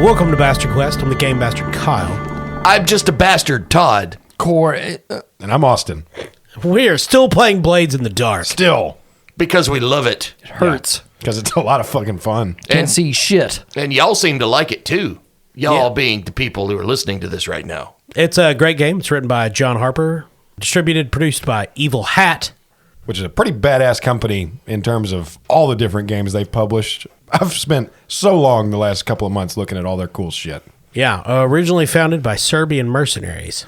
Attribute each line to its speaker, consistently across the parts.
Speaker 1: Welcome to Bastard Quest. I'm the Game Bastard Kyle.
Speaker 2: I'm just a bastard, Todd.
Speaker 3: Corey.
Speaker 4: And I'm Austin.
Speaker 1: We are still playing Blades in the Dark.
Speaker 4: Still.
Speaker 2: Because we love it.
Speaker 3: It hurts.
Speaker 4: Because it's a lot of fucking fun.
Speaker 3: Can't see shit.
Speaker 2: And y'all seem to like it too. Y'all being the people who are listening to this right now.
Speaker 1: It's a great game. It's written by John Harper, distributed, produced by Evil Hat.
Speaker 4: Which is a pretty badass company in terms of all the different games they've published. I've spent so long the last couple of months looking at all their cool shit.
Speaker 1: Yeah, originally founded by Serbian mercenaries.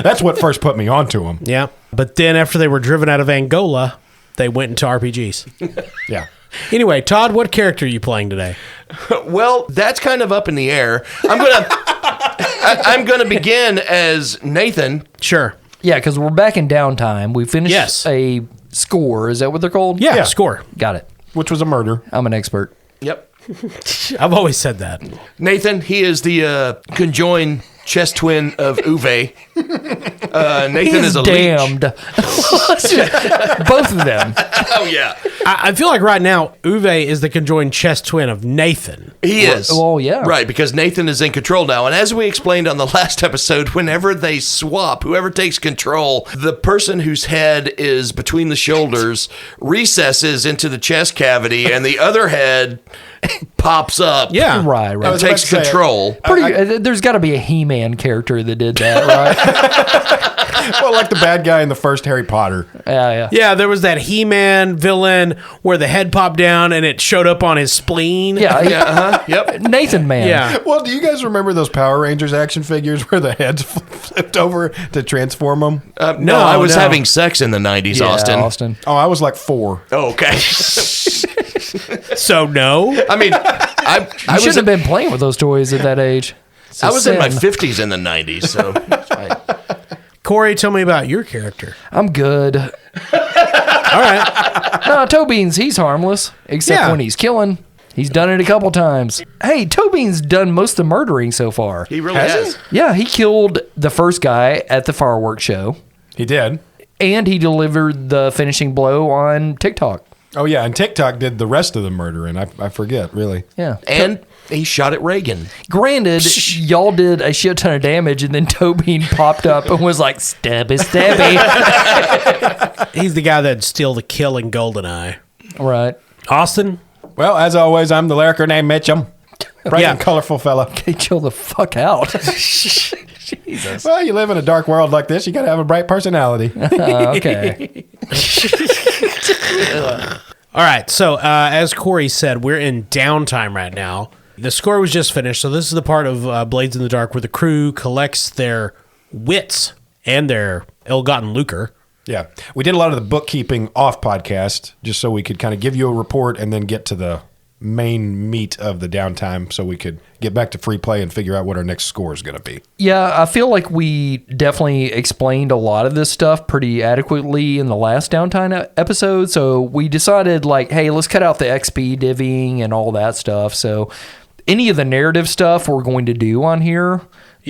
Speaker 4: That's what first put me onto them.
Speaker 1: Yeah, but then after they were driven out of Angola, they went into RPGs.
Speaker 4: Yeah.
Speaker 1: Anyway, Todd, what character are you playing today?
Speaker 2: Well, that's kind of up in the air. I'm gonna begin as Nathan.
Speaker 1: Sure.
Speaker 3: Yeah, because we're back in downtime. We finished a score. Is that what they're called?
Speaker 1: Yeah, score.
Speaker 3: Got it.
Speaker 4: Which was a murder.
Speaker 3: I'm an expert.
Speaker 2: Yep.
Speaker 1: I've always said that.
Speaker 2: Nathan, he is the conjoined chest twin of Uwe. Nathan is a
Speaker 3: damned. Both of them.
Speaker 2: Oh, yeah.
Speaker 1: I feel like right now, Uwe is the conjoined chest twin of Nathan.
Speaker 2: He is.
Speaker 3: Oh, yeah.
Speaker 2: Right, because Nathan is in control now. And as we explained on the last episode, whenever they swap, whoever takes control, the person whose head is between the shoulders recesses into the chest cavity, and the other head pops up.
Speaker 1: Yeah.
Speaker 3: Right.
Speaker 2: And takes control.
Speaker 3: There's got to be a He-Man character that did that, right?
Speaker 4: Well, like the bad guy in the first Harry Potter.
Speaker 3: Yeah.
Speaker 1: Yeah, there was that He-Man villain where the head popped down and it showed up on his spleen.
Speaker 3: Yeah.
Speaker 2: Yep.
Speaker 3: Nathan Man.
Speaker 1: Yeah.
Speaker 4: Well, do you guys remember those Power Rangers action figures where the heads flipped over to transform them?
Speaker 2: No, I was having sex in the 90s,
Speaker 3: Yeah,
Speaker 2: Austin.
Speaker 4: Oh, I was like 4.
Speaker 2: Oh, okay.
Speaker 1: So, no.
Speaker 2: I mean, I
Speaker 3: You
Speaker 2: was
Speaker 3: shouldn't have been playing with those toys at that age.
Speaker 2: I was in my 50s in the 90s, so
Speaker 1: Corey, tell me about your character.
Speaker 3: I'm good.
Speaker 1: All right.
Speaker 3: No, Toebeans, he's harmless, except when he's killing. He's done it a couple times. Hey, Toebeans done most of the murdering so far.
Speaker 2: he really has.
Speaker 3: Yeah, he killed the first guy at the fireworks show,
Speaker 4: He did.
Speaker 3: and he delivered the finishing blow on TikTok.
Speaker 4: Oh, yeah. And TikTok did the rest of the murder, and I forget, really.
Speaker 3: Yeah.
Speaker 2: And he shot at Reagan.
Speaker 3: Granted, y'all did a shit ton of damage, and then Toebean popped up and was like, stabby, stabby.
Speaker 1: He's the guy that'd steal the kill in GoldenEye.
Speaker 3: Right.
Speaker 1: Austin?
Speaker 4: Well, as always, I'm the lurker named Mitchum. Bright and colorful fella.
Speaker 3: Hey, chill the fuck out.
Speaker 4: Well, you live in a dark world like this, you got to have a bright personality.
Speaker 3: Okay.
Speaker 1: All right, so as Corey said, we're in downtime right now. The score was just finished, so this is the part of Blades in the Dark where the crew collects their wits and their ill-gotten lucre.
Speaker 4: Yeah. We did a lot of the bookkeeping off podcast just so we could kind of give you a report and then get to the main meat of the downtime so we could get back to free play and figure out what our next score is going to be.
Speaker 3: Yeah, I feel like we definitely explained a lot of this stuff pretty adequately in the last downtime episode. So we decided, like, hey, let's cut out the XP divvying and all that stuff. So any of the narrative stuff we're going to do on here,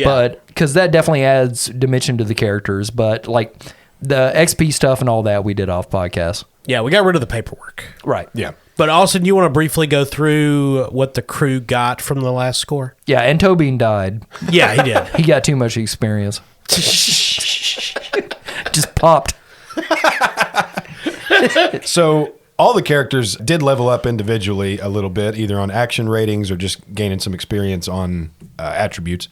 Speaker 3: but because that definitely adds dimension to the characters. But like the XP stuff and all that we did off podcast.
Speaker 1: Yeah, we got rid of the paperwork.
Speaker 3: Right.
Speaker 4: Yeah.
Speaker 1: But Austin, you want to briefly go through what the crew got from the last score?
Speaker 3: Yeah, and Toebean died.
Speaker 1: Yeah, he did.
Speaker 3: He got too much experience. Just popped.
Speaker 4: So all the characters did level up individually a little bit, either on action ratings or just gaining some experience on attributes.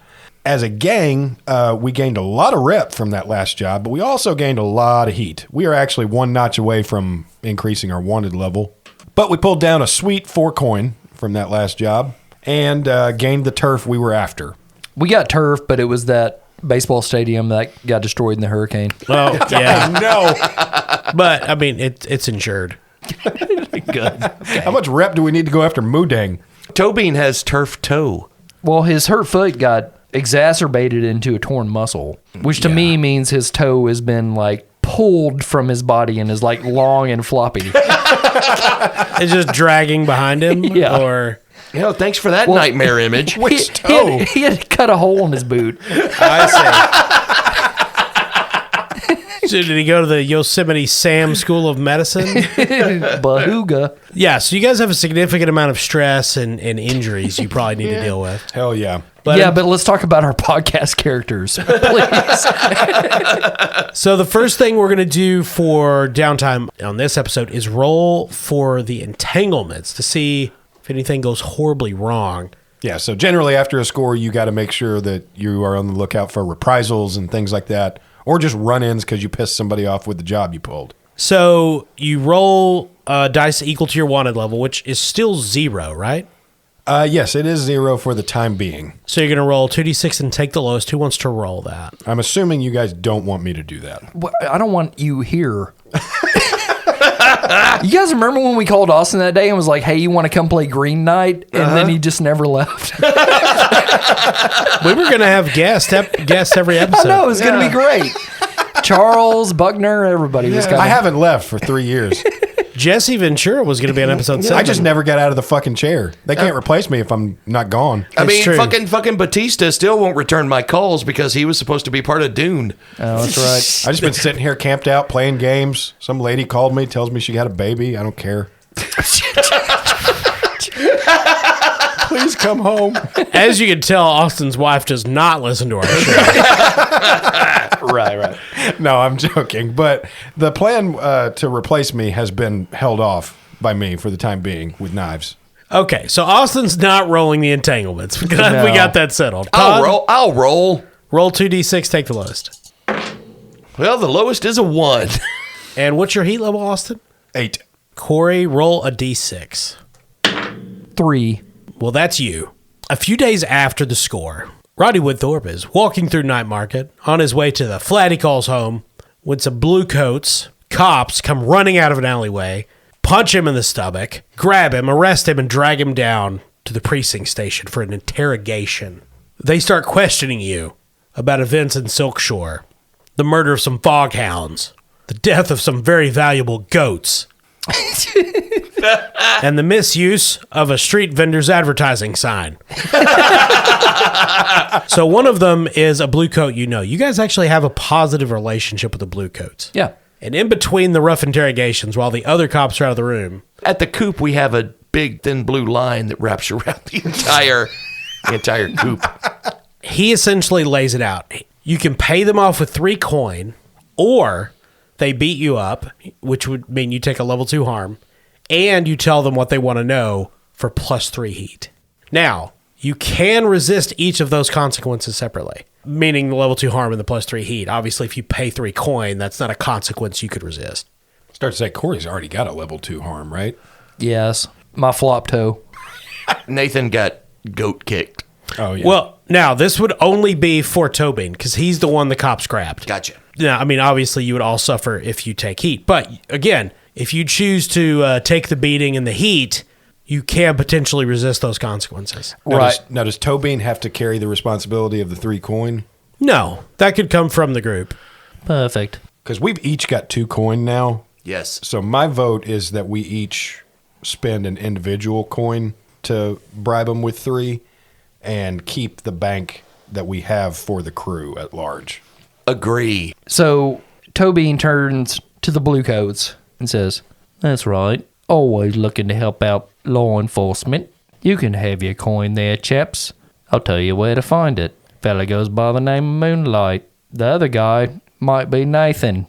Speaker 4: As a gang, we gained a lot of rep from that last job, but we also gained a lot of heat. We are actually one notch away from increasing our wanted level. But we pulled down a sweet 4 coin from that last job and gained the turf we were after.
Speaker 3: We got turf, but it was that baseball stadium that got destroyed in the hurricane.
Speaker 1: Oh, yeah.
Speaker 4: No.
Speaker 1: But, I mean, it's insured.
Speaker 3: Good. Okay.
Speaker 4: How much rep do we need to go after Moodang?
Speaker 2: Toebean has turf toe.
Speaker 3: Well, his hurt foot got exacerbated into a torn muscle, which to me means his toe has been like pulled from his body and is like long and floppy.
Speaker 1: It's just dragging behind him?
Speaker 3: Yeah.
Speaker 1: Or...
Speaker 2: You know, thanks for that nightmare image.
Speaker 4: Which toe?
Speaker 3: He had to cut a hole in his boot.
Speaker 1: I So did he go to the Yosemite Sam School of Medicine?
Speaker 3: Bahooga.
Speaker 1: Yeah, so you guys have a significant amount of stress and injuries you probably need to deal with.
Speaker 4: Hell yeah.
Speaker 3: But let's talk about our podcast characters, please.
Speaker 1: So the first thing we're going to do for downtime on this episode is roll for the entanglements to see if anything goes horribly wrong.
Speaker 4: Yeah, so generally after a score, you got to make sure that you are on the lookout for reprisals and things like that, or just run-ins because you pissed somebody off with the job you pulled.
Speaker 1: So you roll dice equal to your wanted level, which is still 0, right?
Speaker 4: Yes, it is 0 for the time being.
Speaker 1: So you're going to roll 2d6 and take the lowest. Who wants to roll that?
Speaker 4: I'm assuming you guys don't want me to do that.
Speaker 3: Well, I don't want you here. You guys remember when we called Austin that day and was like, hey, you want to come play Green Knight? And then he just never left.
Speaker 1: We were going to have guests every episode.
Speaker 3: I know, it was going to be great. Charles, Buckner, everybody was coming.
Speaker 4: I haven't left for 3 years.
Speaker 1: Jesse Ventura was going to be on episode 7.
Speaker 4: I just never got out of the fucking chair. They can't replace me if I'm not gone.
Speaker 2: I mean,
Speaker 1: true.
Speaker 2: fucking Batista still won't return my calls because he was supposed to be part of Dune.
Speaker 3: Oh, that's right.
Speaker 4: I just been sitting here camped out playing games. Some lady called me, tells me she got a baby. I don't care. Please come home.
Speaker 1: As you can tell, Austin's wife does not listen to our show.
Speaker 3: Right.
Speaker 4: No, I'm joking. But the plan to replace me has been held off by me for the time being with knives.
Speaker 1: Okay, so Austin's not rolling the entanglements. We got that settled.
Speaker 2: I'll roll.
Speaker 1: Roll 2d6, take the lowest.
Speaker 2: Well, the lowest is a 1.
Speaker 1: And what's your heat level, Austin?
Speaker 4: 8.
Speaker 1: Corey, roll a d6.
Speaker 3: 3.
Speaker 1: Well, that's you. A few days after the score, Roddy Woodthorpe is walking through Night Market on his way to the flat he calls home when some blue cops come running out of an alleyway, punch him in the stomach, grab him, arrest him, and drag him down to the precinct station for an interrogation. They start questioning you about events in Silkshore, the murder of some foghounds, the death of some very valuable goats, and the misuse of a street vendor's advertising sign. So one of them is a blue coat you know. You guys actually have a positive relationship with the blue coats.
Speaker 3: Yeah.
Speaker 1: And in between the rough interrogations, while the other cops are out of the room,
Speaker 2: At the coop, we have a big, thin blue line that wraps around the entire coop.
Speaker 1: he essentially lays it out. You can pay them off with 3 coin, or they beat you up, which would mean you take a level 2 harm, and you tell them what they want to know for +3 heat. Now, you can resist each of those consequences separately, meaning the level 2 harm and the +3 heat. Obviously, if you pay 3 coin, that's not a consequence you could resist.
Speaker 4: Start to say Corey's already got a level 2 harm, right?
Speaker 3: Yes. My flop toe.
Speaker 2: Nathan got goat kicked.
Speaker 4: Oh, yeah.
Speaker 1: Well, now, this would only be for Toebean, because he's the one the cops grabbed.
Speaker 2: Gotcha.
Speaker 1: Now, I mean, obviously, you would all suffer if you take heat. But, again, if you choose to take the beating and the heat, you can potentially resist those consequences.
Speaker 4: Now, does Toebean have to carry the responsibility of the 3 coin?
Speaker 1: No, that could come from the group.
Speaker 3: Perfect.
Speaker 4: Because we've each got 2 coin now.
Speaker 2: Yes.
Speaker 4: So my vote is that we each spend an individual coin to bribe them with 3 and keep the bank that we have for the crew at large.
Speaker 2: Agree.
Speaker 3: So Toebean turns to the blue coats and says, that's right. Always looking to help out law enforcement. You can have your coin there, chaps. I'll tell you where to find it. Fella goes by the name of Moonlight. The other guy might be Nathan.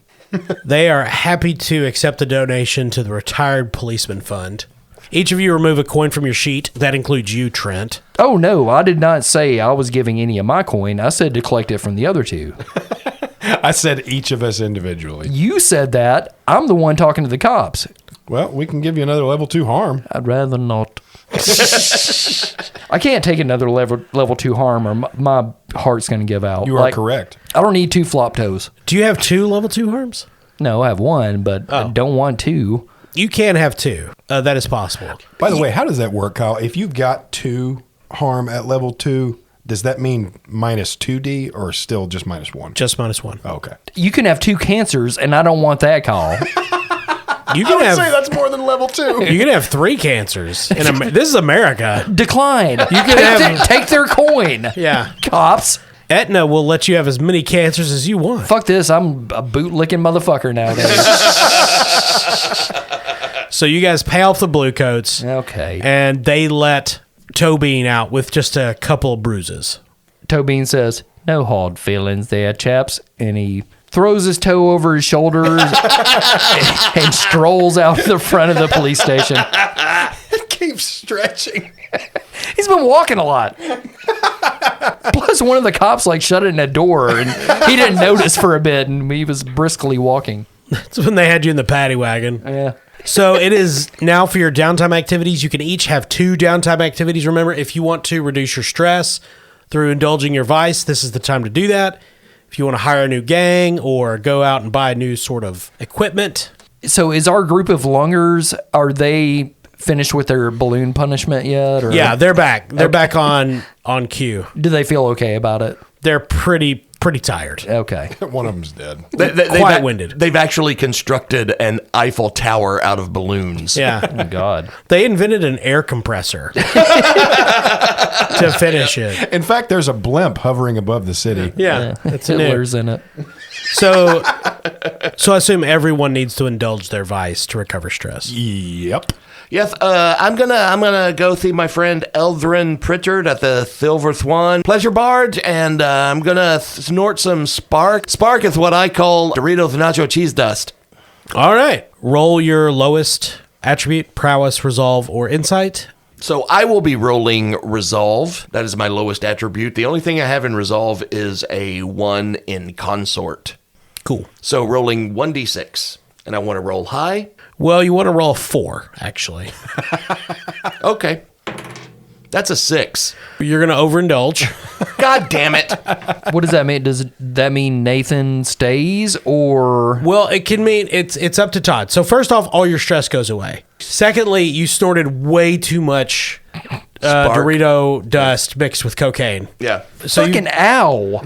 Speaker 1: They are happy to accept the donation to the Retired Policeman Fund. Each of you remove a coin from your sheet. That includes you, Trent.
Speaker 3: Oh, no, I did not say I was giving any of my coin. I said to collect it from the other 2.
Speaker 4: I said each of us individually.
Speaker 3: You said that. I'm the one talking to the cops.
Speaker 4: Well, we can give you another level 2 harm.
Speaker 3: I'd rather not. I can't take another level 2 harm or my heart's going to give out.
Speaker 4: You are correct.
Speaker 3: I don't need 2 flop toes.
Speaker 1: Do you have 2 level 2 harms?
Speaker 3: No, I have 1, but I don't want 2.
Speaker 1: You can have 2. That is possible.
Speaker 4: By the way, how does that work, Kyle? If you've got 2 harm at level 2, does that mean minus 2D or still just minus 1?
Speaker 1: Just -1.
Speaker 4: Oh, okay.
Speaker 3: You can have 2 cancers, and I don't want that, Kyle.
Speaker 1: You can have
Speaker 4: that's more than level 2.
Speaker 1: you can have 3 cancers. This is America.
Speaker 3: Decline. You
Speaker 1: can have-
Speaker 3: take their coin.
Speaker 1: Yeah.
Speaker 3: Cops.
Speaker 1: Aetna will let you have as many cancers as you want.
Speaker 3: Fuck this. I'm a boot-licking motherfucker nowadays.
Speaker 1: So you guys pay off the blue coats.
Speaker 3: Okay.
Speaker 1: And they let Toebean out with just a couple of bruises.
Speaker 3: Toebean says, no hard feelings there, chaps. And he throws his toe over his shoulders and strolls out the front of the police station.
Speaker 4: It keeps stretching.
Speaker 3: He's been walking a lot. Plus, one of the cops like shut it in a door, and he didn't notice for a bit, and he was briskly walking.
Speaker 1: That's when they had you in the paddy wagon.
Speaker 3: Yeah.
Speaker 1: So it is now for your downtime activities. You can each have 2 downtime activities. Remember, if you want to reduce your stress through indulging your vice, this is the time to do that. If you want to hire a new gang or go out and buy a new sort of equipment.
Speaker 3: So is our group of lungers, are they finished with their balloon punishment yet? Or?
Speaker 1: Yeah, they're back. They're back on cue.
Speaker 3: Do they feel okay about it?
Speaker 1: They're pretty tired.
Speaker 3: Okay.
Speaker 4: One of them's dead.
Speaker 1: Quite winded.
Speaker 2: They've actually constructed an Eiffel Tower out of balloons.
Speaker 1: Yeah.
Speaker 3: Oh, God.
Speaker 1: They invented an air compressor to finish it.
Speaker 4: In fact, there's a blimp hovering above the city.
Speaker 1: Yeah. It's new.
Speaker 3: Hitler's in it.
Speaker 1: So I assume everyone needs to indulge their vice to recover stress.
Speaker 4: Yep.
Speaker 2: Yes, I'm gonna go see my friend Eldrin Pritchard at the Silver Swan Pleasure Barge, and I'm gonna snort some Spark. Spark is what I call Doritos Nacho Cheese Dust.
Speaker 1: All right. Roll your lowest attribute, prowess, resolve, or insight.
Speaker 2: So I will be rolling Resolve. That is my lowest attribute. The only thing I have in Resolve is a 1 in Consort.
Speaker 1: Cool.
Speaker 2: So rolling 1d6, and I want to roll high.
Speaker 1: Well, you want to roll a 4, actually.
Speaker 2: Okay. That's a 6.
Speaker 1: You're going to overindulge.
Speaker 2: God damn it.
Speaker 3: What does that mean? Does that mean Nathan stays or?
Speaker 1: Well, it can mean it's up to Todd. So first off, all your stress goes away. Secondly, you snorted way too much Dorito dust mixed with cocaine.
Speaker 2: Yeah.
Speaker 1: So
Speaker 3: Fucking ow.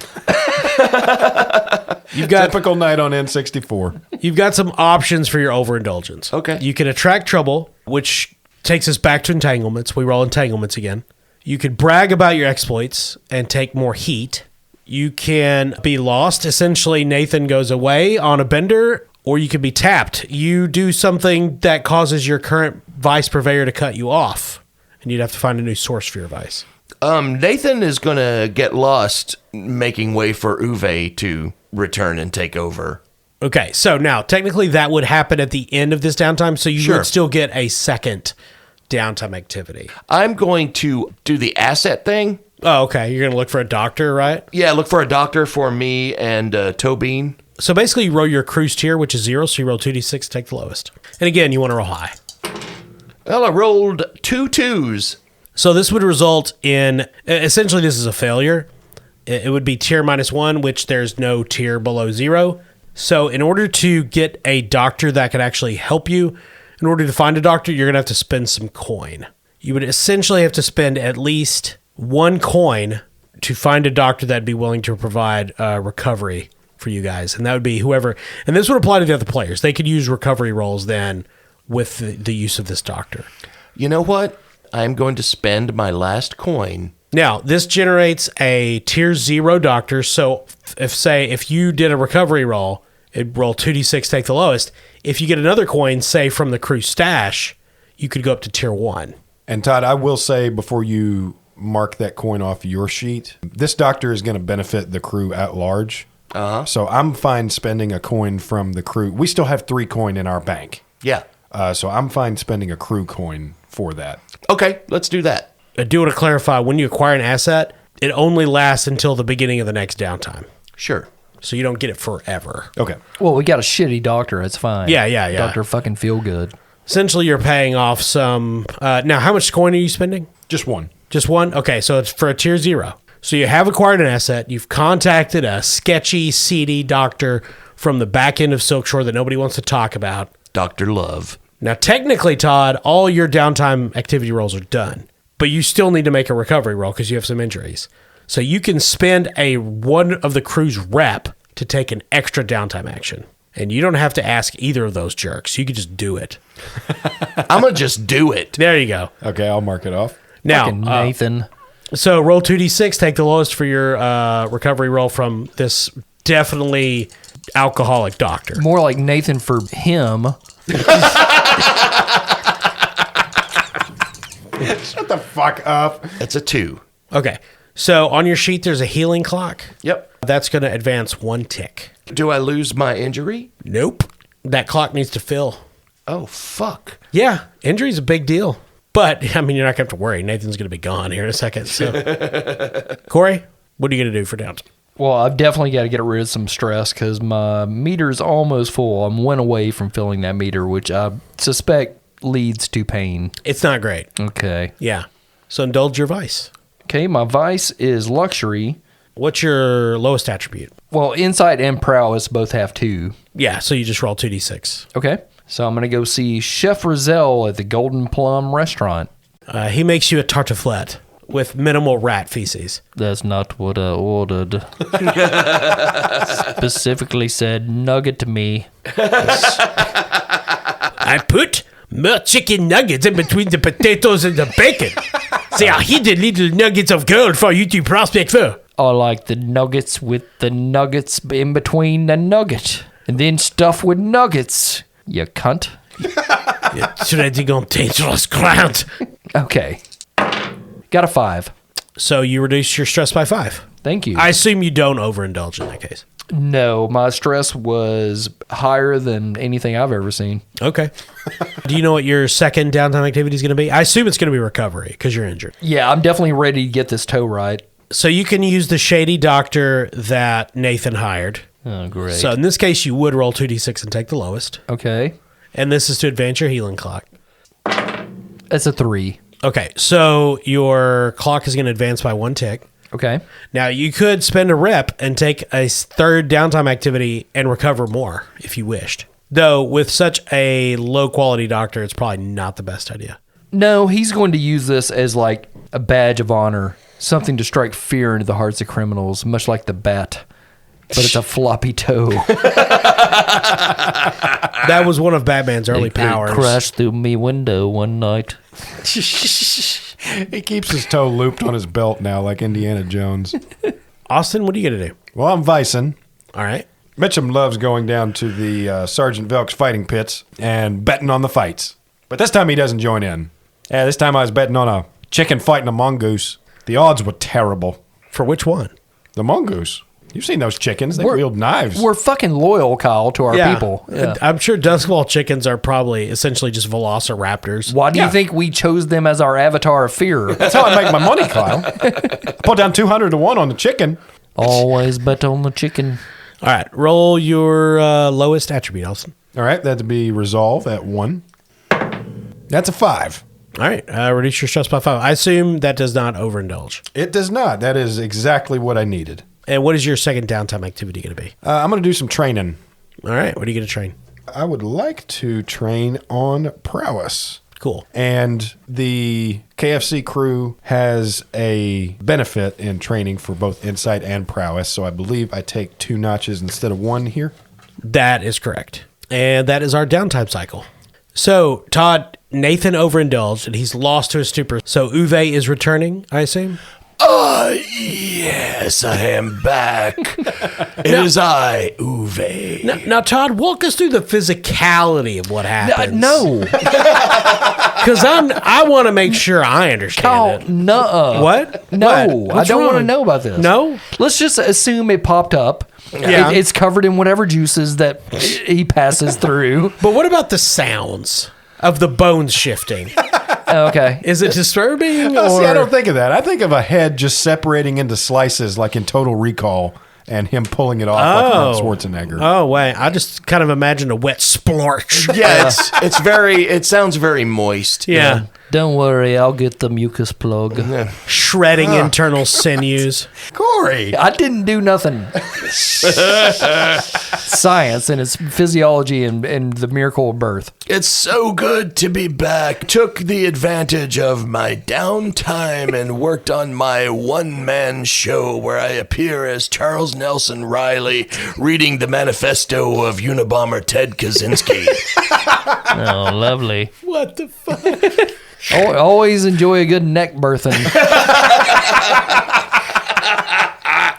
Speaker 1: you've got
Speaker 4: Typical night on N64.
Speaker 1: You've got some options for your overindulgence.
Speaker 2: Okay.
Speaker 1: You can attract trouble, which takes us back to entanglements. We roll entanglements again. You could brag about your exploits and take more heat. You can be lost. Essentially, Nathan goes away on a bender, or you could be tapped. You do something that causes your current vice purveyor to cut you off, and you'd have to find a new source for your vice.
Speaker 2: Nathan is going to get lost making way for Uwe to return and take over.
Speaker 1: Okay, so now, technically, that would happen at the end of this downtime, so you would still get a second downtime activity.
Speaker 2: I'm going to do the asset thing.
Speaker 1: Oh, okay. You're going to look for a doctor, right?
Speaker 2: Yeah, look for a doctor for me and Toebean.
Speaker 1: So basically, you roll your cruise tier, which is 0, so you roll 2d6, take the lowest. And again, you want to roll high.
Speaker 2: Well, I rolled 2 2s.
Speaker 1: So this would result in, essentially, this is a failure. It would be tier -1, which there's no tier below 0. So in order to get a doctor that could actually help you, in order to find a doctor, you're going to have to spend some coin. You would essentially have to spend at least 1 coin to find a doctor that'd be willing to provide recovery for you guys. And that would be whoever, and this would apply to the other players. They could use recovery rolls then with the use of this doctor.
Speaker 2: You know what? I'm going to spend my last coin.
Speaker 1: Now, this generates a tier 0 doctor. So if you did a recovery roll, it'd roll 2d6, take the lowest. If you get another coin, say from the crew stash, you could go up to tier 1.
Speaker 4: And Todd, I will say before you mark that coin off your sheet, this doctor is going to benefit the crew at large. So I'm fine spending a coin from the crew. We still have 3 coin in our bank.
Speaker 2: Yeah.
Speaker 4: So I'm fine spending a crew coin for that.
Speaker 2: Okay, let's do that.
Speaker 1: I do want to clarify, when you acquire an asset, it only lasts until the beginning of the next downtime.
Speaker 2: Sure.
Speaker 1: So you don't get it forever.
Speaker 4: Okay.
Speaker 3: Well, we got a shitty doctor. It's fine.
Speaker 1: Yeah.
Speaker 3: Doctor fucking feel good.
Speaker 1: Essentially, you're paying off some... now, how much coin are you spending?
Speaker 4: Just 1.
Speaker 1: Just 1? Okay, so it's for a tier 0. So you have acquired an asset. You've contacted a sketchy, seedy doctor from the back end of Silkshore that nobody wants to talk about.
Speaker 2: Dr. Love.
Speaker 1: Now, technically, Todd, all your downtime activity rolls are done. But you still need to make a recovery roll because you have some injuries. So you can spend one of the crew's rep to take an extra downtime action. And you don't have to ask either of those jerks. You can just do it.
Speaker 2: I'm going to just do it.
Speaker 1: There you go.
Speaker 4: Okay, I'll mark it off.
Speaker 1: Now,
Speaker 3: Fucking Nathan.
Speaker 1: So roll 2d6, take the lowest for your recovery roll from this definitely alcoholic doctor.
Speaker 3: More like Nathan for him.
Speaker 4: Shut the fuck up.
Speaker 2: It's a 2.
Speaker 1: Okay. So on your sheet, there's a healing clock.
Speaker 2: Yep.
Speaker 1: That's going to advance 1 tick.
Speaker 2: Do I lose my injury?
Speaker 1: Nope. That clock needs to fill.
Speaker 2: Oh, fuck.
Speaker 1: Yeah, injury's a big deal. But, I mean, you're not going to have to worry. Nathan's going to be gone here in a second. So, Corey, what are you going to do for downtime?
Speaker 3: Well, I've definitely got to get rid of some stress because my meter's almost full. I'm one away from filling that meter, which I suspect leads to pain.
Speaker 1: It's not great.
Speaker 3: Okay.
Speaker 1: Yeah. So indulge your vice.
Speaker 3: Okay, my vice is luxury.
Speaker 1: What's your lowest attribute?
Speaker 3: Well, insight and prowess both have 2.
Speaker 1: Yeah, so you just roll 2d6.
Speaker 3: Okay. So I'm going to go see Chef Rizal at the Golden Plum restaurant.
Speaker 1: He makes you a tartiflette with minimal rat feces.
Speaker 3: That's not what I ordered. Specifically said nugget to me.
Speaker 1: I put more chicken nuggets in between the potatoes and the bacon. They are hidden little nuggets of gold for you to prospect for.
Speaker 3: I like the nuggets with the nuggets in between the nugget. And then stuff with nuggets, you cunt.
Speaker 1: You're treading on dangerous ground.
Speaker 3: Okay. Got a 5.
Speaker 1: So you reduce your stress by 5.
Speaker 3: Thank you.
Speaker 1: I assume you don't overindulge in that case.
Speaker 3: No, my stress was higher than anything I've ever seen.
Speaker 1: Okay. Do you know what your second downtime activity is going to be? I assume it's going to be recovery because you're injured.
Speaker 3: Yeah, I'm definitely ready to get this toe right.
Speaker 1: So you can use the shady doctor that Nathan hired.
Speaker 3: Oh, great.
Speaker 1: So in this case, you would roll 2d6 and take the lowest.
Speaker 3: Okay.
Speaker 1: And this is to advance your healing clock.
Speaker 3: That's a 3.
Speaker 1: Okay, so your clock is going to advance by 1 tick.
Speaker 3: Okay.
Speaker 1: Now, you could spend a rep and take a third downtime activity and recover more if you wished. Though, with such a low-quality doctor, it's probably not the best idea.
Speaker 3: No, he's going to use this as like a badge of honor, something to strike fear into the hearts of criminals, much like the bat. But it's a floppy toe.
Speaker 1: That was one of Batman's early powers.
Speaker 3: It crashed through me window one night.
Speaker 4: He keeps his toe looped on his belt now, like Indiana Jones.
Speaker 1: Austin, what are you going to do?
Speaker 4: Well, I'm vicing.
Speaker 1: All right.
Speaker 4: Mitchum loves going down to the Sergeant Velk's fighting pits and betting on the fights. But this time he doesn't join in. Yeah, this time I was betting on a chicken fighting a mongoose. The odds were terrible.
Speaker 1: For which one?
Speaker 4: The mongoose. You've seen those chickens. They wield knives.
Speaker 3: We're fucking loyal, Kyle, to our people. Yeah.
Speaker 1: I'm sure Duskwall chickens are probably essentially just velociraptors.
Speaker 3: Why do you think we chose them as our avatar of fear?
Speaker 4: That's how I make my money, Kyle. I put down 200 to 1 on the chicken.
Speaker 3: Always bet on the chicken.
Speaker 1: All right. Roll your lowest attribute, Austin.
Speaker 4: All right, that'd be resolve at 1. That's a 5.
Speaker 1: All right. Reduce your stress by 5. I assume that does not overindulge.
Speaker 4: It does not. That is exactly what I needed.
Speaker 1: And what is your second downtime activity going to be?
Speaker 4: I'm going to do some training.
Speaker 1: All right. What are you going to train?
Speaker 4: I would like to train on prowess.
Speaker 1: Cool.
Speaker 4: And the KFC crew has a benefit in training for both insight and prowess. So I believe I take 2 notches instead of 1 here.
Speaker 1: That is correct. And that is our downtime cycle. So, Todd, Nathan overindulged and he's lost to his stupor. So Uwe is returning, I assume?
Speaker 2: Yes, I am back. It is I, Uwe.
Speaker 1: Now, Todd, walk us through the physicality of what happens.
Speaker 3: No.
Speaker 1: Because I want to make sure I understand
Speaker 3: Kyle,
Speaker 1: it.
Speaker 3: nuh-uh.
Speaker 1: What?
Speaker 3: No,
Speaker 1: What?
Speaker 3: I
Speaker 1: What's
Speaker 3: don't want to
Speaker 1: wrong?
Speaker 3: know about this.
Speaker 1: No?
Speaker 3: Let's just assume it popped up.
Speaker 1: Yeah.
Speaker 3: It's covered in whatever juices that he passes through.
Speaker 1: But what about the sounds of the bones shifting?
Speaker 3: Okay.
Speaker 1: Is it disturbing?
Speaker 4: Oh, see, I
Speaker 1: or
Speaker 4: don't think of that. I think of a head just separating into slices like in Total Recall and him pulling it off like Arnold Schwarzenegger.
Speaker 1: Oh, wait. I just kind of imagined a wet splorch.
Speaker 2: Yeah, it sounds very moist.
Speaker 1: Yeah.
Speaker 3: Don't worry, I'll get the mucus plug.
Speaker 1: Shredding internal sinews.
Speaker 4: Corey!
Speaker 3: I didn't do nothing. Science and its physiology and the miracle of birth.
Speaker 2: It's so good to be back. Took the advantage of my downtime and worked on my one-man show where I appear as Charles Nelson Riley reading the manifesto of Unabomber Ted Kaczynski.
Speaker 3: Oh, lovely.
Speaker 1: What the fuck?
Speaker 3: Always enjoy a good neck birthing.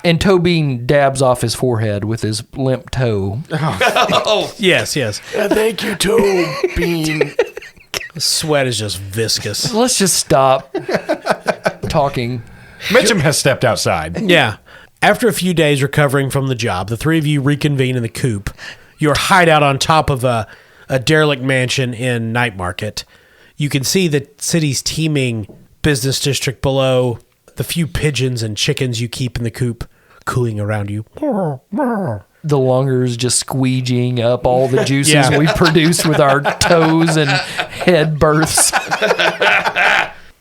Speaker 3: And Toebean dabs off his forehead with his limp toe.
Speaker 2: Oh,
Speaker 1: Yes.
Speaker 2: thank you, Toebean.
Speaker 1: The sweat is just viscous.
Speaker 3: Let's just stop talking.
Speaker 4: Mitchum has stepped outside.
Speaker 1: Yeah. After a few days recovering from the job, the three of you reconvene in the coop. Your hideout on top of a derelict mansion in Night Market. You can see the city's teeming business district below, the few pigeons and chickens you keep in the coop cooing around you.
Speaker 3: The lunger's just squeegeeing up all the juices
Speaker 1: Yeah.
Speaker 3: we produce with our toes and head births.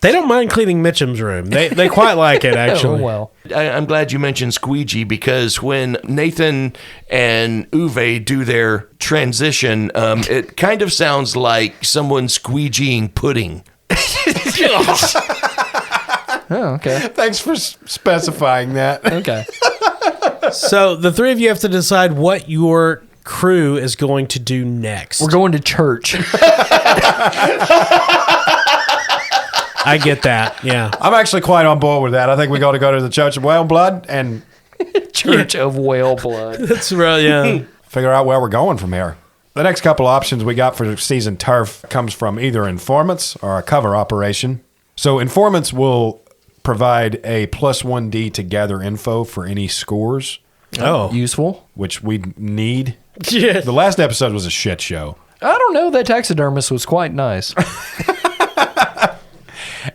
Speaker 1: They don't mind cleaning Mitchum's room. They quite like it,
Speaker 3: Oh,
Speaker 1: actually.
Speaker 3: well.
Speaker 2: I'm glad you mentioned squeegee because when Nathan and Uwe do their transition, it kind of sounds like someone squeegeeing pudding.
Speaker 3: Oh, okay.
Speaker 4: Thanks for specifying that.
Speaker 3: Okay.
Speaker 1: So the three of you have to decide what your crew is going to do next.
Speaker 3: We're going to church.
Speaker 1: I get that. Yeah.
Speaker 4: I'm actually quite on board with that. I think we got to go to the Church of Whale Blood and
Speaker 3: Church of Whale Blood.
Speaker 1: That's right. Yeah.
Speaker 4: figure out where we're going from here. The next couple options we got for season turf comes from either informants or a cover operation. So informants will provide a plus 1D to gather info for any scores,
Speaker 1: Oh.
Speaker 3: Useful.
Speaker 4: which we need.
Speaker 1: Yeah.
Speaker 4: The last episode was a shit show.
Speaker 3: I don't know. That taxidermist was quite nice.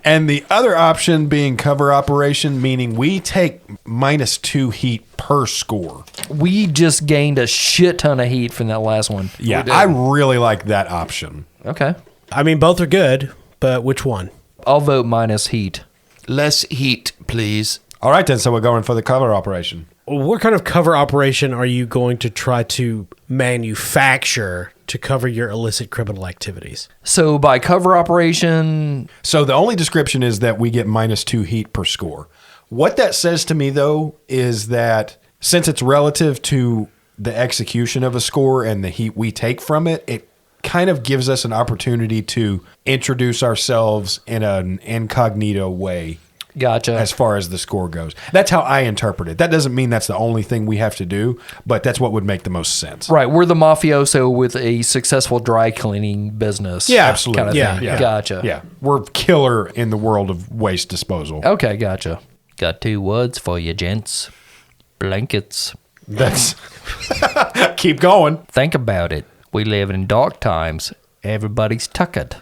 Speaker 4: And the other option being cover operation, meaning we take -2 heat per score.
Speaker 3: We just gained a shit ton of heat from that last one.
Speaker 4: Yeah, I really like that option.
Speaker 3: Okay.
Speaker 1: I mean, both are good, but which one?
Speaker 3: I'll vote minus heat.
Speaker 2: Less heat, please.
Speaker 4: All right, then. So we're going for the cover operation.
Speaker 1: What kind of cover operation are you going to try to manufacture to cover your illicit criminal activities?
Speaker 3: So by cover operation,
Speaker 4: So the only description is that we get -2 heat per score. What that says to me, though, is that since it's relative to the execution of a score and the heat we take from it, it kind of gives us an opportunity to introduce ourselves in an incognito way
Speaker 3: gotcha.
Speaker 4: as far as the score goes. That's how I interpret it. That doesn't mean that's the only thing we have to do, but that's what would make the most sense.
Speaker 3: Right, we're the mafioso with a successful dry cleaning business.
Speaker 1: Yeah,
Speaker 4: Absolutely.
Speaker 3: Kind of
Speaker 1: Yeah,
Speaker 3: thing.
Speaker 1: yeah.
Speaker 3: Gotcha.
Speaker 4: Yeah. We're killer in the world of waste disposal.
Speaker 3: Okay, gotcha. Got 2 words for you, gents. Blankets.
Speaker 4: That's keep going.
Speaker 3: Think about it. We live in dark times. Everybody's tuckered.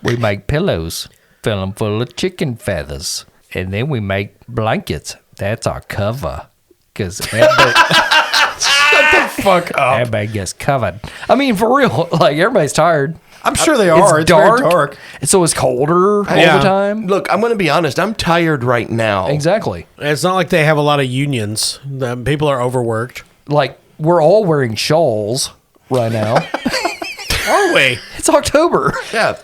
Speaker 3: We make pillows, fill them full of chicken feathers, and then we make blankets. That's our cover. Because everybody,
Speaker 4: Fuck up.
Speaker 3: everybody gets covered. I mean, for real, like, everybody's tired.
Speaker 4: I'm sure they are. It's
Speaker 3: dark.
Speaker 4: very dark.
Speaker 3: And so it's colder all
Speaker 1: Yeah.
Speaker 3: the time.
Speaker 2: Look, I'm going to be honest. I'm tired right now.
Speaker 3: Exactly.
Speaker 1: It's not like they have a lot of unions. The people are overworked.
Speaker 3: Like, we're all wearing shawls right now.
Speaker 1: Are we?
Speaker 3: It's October.
Speaker 2: Yeah.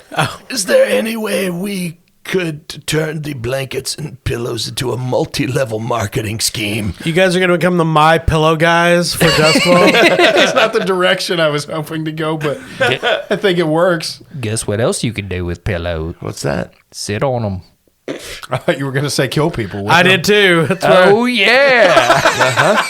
Speaker 2: Is there any way we could turn the blankets and pillows into a multi-level marketing scheme?
Speaker 1: You guys are going to become the My Pillow guys for Dust Bowl?
Speaker 4: It's not the direction I was hoping to go, but I think it works.
Speaker 3: Guess what else you can do with pillows?
Speaker 2: What's that?
Speaker 3: Sit on them.
Speaker 4: I thought you were going to say kill people. with
Speaker 1: I
Speaker 4: them.
Speaker 1: did too. That's right.
Speaker 3: Oh, yeah.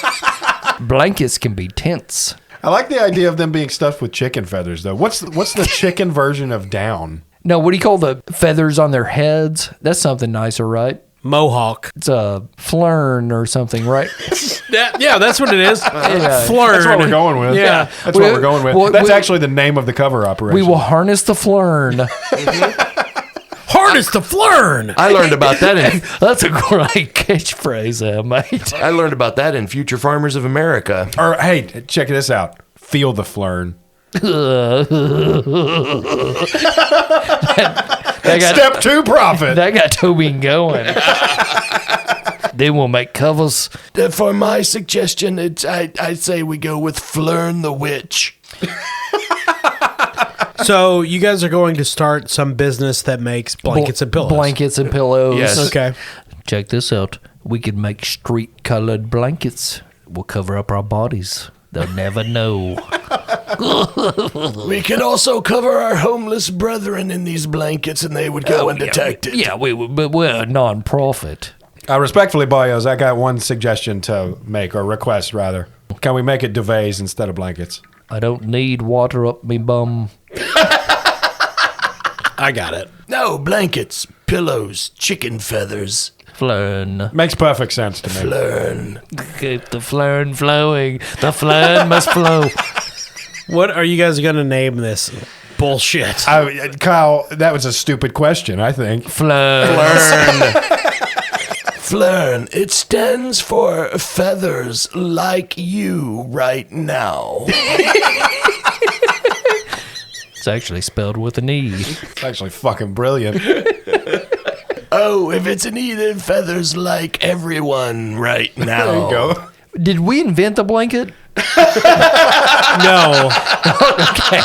Speaker 3: Blankets can be tents.
Speaker 4: I like the idea of them being stuffed with chicken feathers, though. What's the chicken version of down?
Speaker 3: No, what do you call the feathers on their heads? That's something nicer, right?
Speaker 1: Mohawk.
Speaker 3: It's a flern or something, right?
Speaker 1: Yeah, that's what it is. Flurn.
Speaker 4: That's what we're going with.
Speaker 1: Yeah.
Speaker 4: That's what we're going with.
Speaker 3: Well,
Speaker 4: That's actually the name of the cover operation.
Speaker 3: We will harness the flern.
Speaker 1: Harness the flurn.
Speaker 2: I learned about that in
Speaker 3: That's a great catchphrase there, mate.
Speaker 2: I learned about that in Future Farmers of America.
Speaker 4: Or, hey, check this out. Feel the flern. Step 2 profit.
Speaker 3: That got Toebean going. Then we'll make covers.
Speaker 2: For my suggestion, I'd say we go with Flern the Witch.
Speaker 1: So you guys are going to start some business that makes blankets and pillows.
Speaker 3: Blankets and pillows.
Speaker 2: Yes.
Speaker 1: Okay.
Speaker 3: Check this out. We could make street-colored blankets. We'll cover up our bodies. They'll never know.
Speaker 2: We could also cover our homeless brethren in these blankets and they would go undetected.
Speaker 3: Yeah, but we're a non-profit.
Speaker 4: Respectfully, boyos, I got one suggestion to make, or request rather. Can we make it duvets instead of blankets?
Speaker 3: I don't need water up me bum.
Speaker 1: I got it.
Speaker 2: No, blankets, pillows, chicken feathers.
Speaker 3: Flern.
Speaker 4: Makes perfect sense to me.
Speaker 2: Learn.
Speaker 3: Keep the flern flowing. The flern must flow.
Speaker 1: What are you guys going to name this bullshit?
Speaker 4: Kyle, that was a stupid question, I think.
Speaker 3: Flern.
Speaker 2: Flern. It stands for feathers like you right now.
Speaker 3: It's actually spelled with an E.
Speaker 4: It's actually fucking brilliant.
Speaker 2: Oh, if it's an E, then feathers like everyone right now.
Speaker 4: There you go.
Speaker 3: Did we invent the blanket?
Speaker 1: No.
Speaker 3: Okay.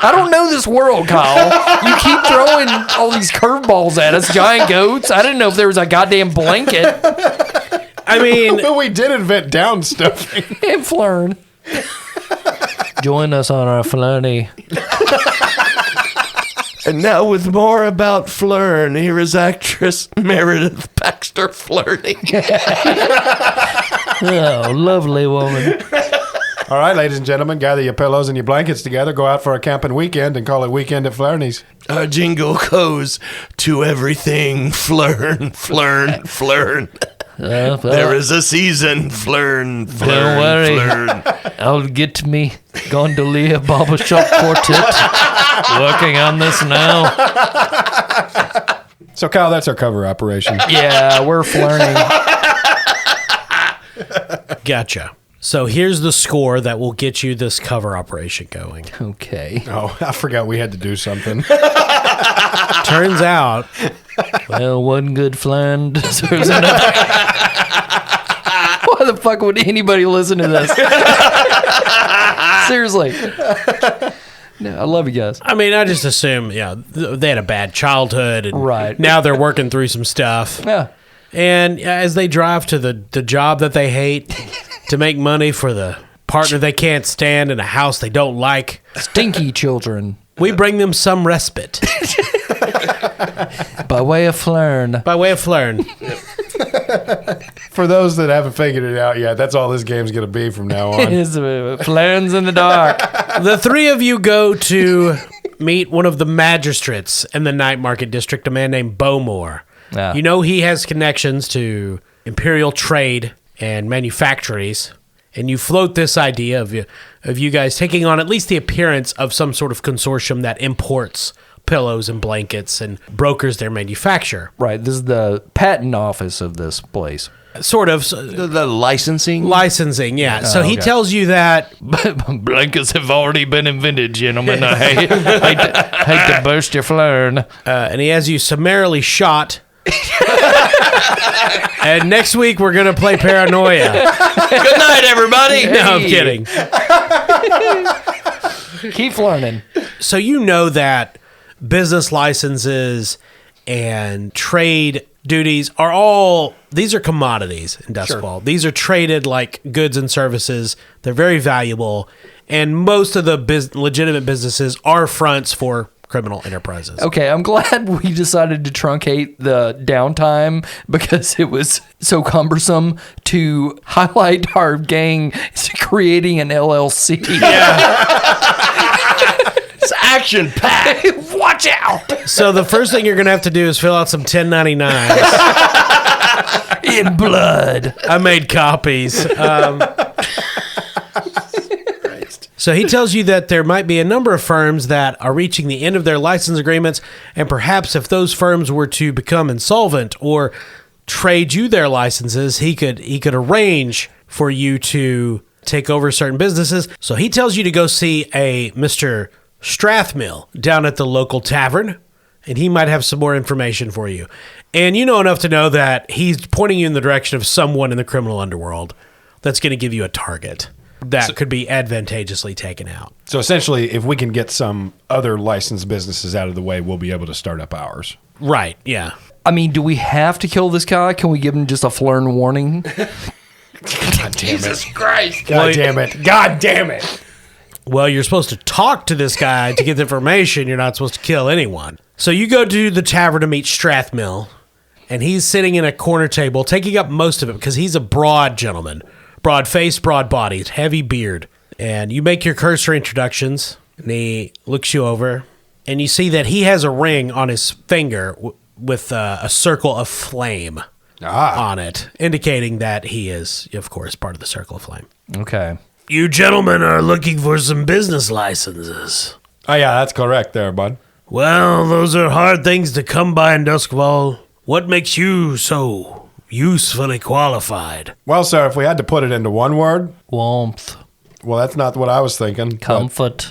Speaker 3: I don't know this world, Kyle. You keep throwing all these curveballs at us, giant goats. I didn't know if there was a goddamn blanket.
Speaker 1: I mean,
Speaker 4: But we did invent down stuffing.
Speaker 3: And Flern. Join us on our Flerney.
Speaker 2: And now with more about Flern, here is actress Meredith Baxter Flerney.
Speaker 3: Oh, lovely woman.
Speaker 4: All right, ladies and gentlemen, gather your pillows and your blankets together, go out for a camping weekend, and call it Weekend at Flerney's.
Speaker 2: Our jingle goes to everything Flern, Flern, Flern. There is a season, Flern, Flern,
Speaker 3: Don't worry.
Speaker 2: Flern.
Speaker 3: I'll get me Gondolier Barbershop Quartet working on this now.
Speaker 4: So, Kyle, that's our cover operation.
Speaker 3: Yeah, we're flirting.
Speaker 1: gotcha. So here's the score that will get you this cover operation going.
Speaker 3: Okay.
Speaker 4: Oh, I forgot we had to do something.
Speaker 1: Turns out,
Speaker 3: Well, one good flan deserves another. Why the fuck would anybody listen to this? Seriously. No, I love you guys.
Speaker 1: I mean, I just assume, they had a bad childhood, and
Speaker 3: Right.
Speaker 1: now they're working through some stuff.
Speaker 3: Yeah.
Speaker 1: And as they drive to the job that they hate to make money for the partner they can't stand in a house they don't like,
Speaker 3: Stinky children.
Speaker 1: we bring them some respite
Speaker 3: By way of Flern.
Speaker 1: by way of Flern.
Speaker 4: For those that haven't figured it out yet, that's all this game's going to be from now on.
Speaker 3: Is Flern's in the dark.
Speaker 1: The three of you go to meet one of the magistrates in the night market district, a man named Bowmore.
Speaker 3: Yeah.
Speaker 1: You know he has connections to imperial trade and manufactories, and you float this idea of you guys taking on at least the appearance of some sort of consortium that imports pillows and blankets and brokers their manufacture.
Speaker 3: Right. This is the patent office of this place.
Speaker 1: Sort of.
Speaker 2: The licensing?
Speaker 1: Licensing, yeah. So he
Speaker 3: okay.
Speaker 1: tells you that
Speaker 3: Blankets have already been invented, gentlemen. I hate to burst your Flern.
Speaker 1: and he has you summarily shot. And next week we're gonna play Paranoia.
Speaker 2: Good night, everybody.
Speaker 1: No, I'm kidding.
Speaker 3: Keep learning.
Speaker 1: So you know that business licenses and trade duties these are commodities in Dustfall. These are traded like goods and services. They're very valuable, and most of the legitimate businesses are fronts for criminal enterprises.
Speaker 3: Okay, I'm glad we decided to truncate the downtime because it was so cumbersome to highlight our gang creating an LLC.
Speaker 2: It's action packed.
Speaker 3: Watch out!
Speaker 1: So the first thing you're going to have to do is fill out some 1099s.
Speaker 3: In blood.
Speaker 1: I made copies. So he tells you that there might be a number of firms that are reaching the end of their license agreements, and perhaps if those firms were to become insolvent or trade you their licenses, he could arrange for you to take over certain businesses. So he tells you to go see a Mr. Strathmill down at the local tavern, and he might have some more information for you. And you know enough to know that he's pointing you in the direction of someone in the criminal underworld that's going to give you a target that could be advantageously taken out.
Speaker 4: So essentially, if we can get some other licensed businesses out of the way, we'll be able to start up ours.
Speaker 1: Right, yeah.
Speaker 3: I mean, do we have to kill this guy? Can we give him just a Flern warning?
Speaker 4: God damn
Speaker 2: Jesus
Speaker 4: it.
Speaker 2: Christ.
Speaker 4: God damn it. God damn it.
Speaker 1: Well, you're supposed to talk to this guy to get the information. You're not supposed to kill anyone. So you go to the tavern to meet Strathmill, and he's sitting in a corner table, taking up most of it because he's a broad gentleman. Broad face, broad bodied, heavy beard. And you make your cursory introductions, and he looks you over, and you see that he has a ring on his finger with a circle of flame on it, indicating that he is, of course, part of the Circle of Flame.
Speaker 3: Okay.
Speaker 1: You gentlemen are looking for some business licenses.
Speaker 4: Oh, yeah, that's correct there, bud.
Speaker 1: Well, those are hard things to come by in Duskfall. What makes you so usefully qualified?
Speaker 4: Well, sir, if we had to put it into one word,
Speaker 3: Warmth.
Speaker 4: well, that's not what I was thinking. but-
Speaker 3: Comfort.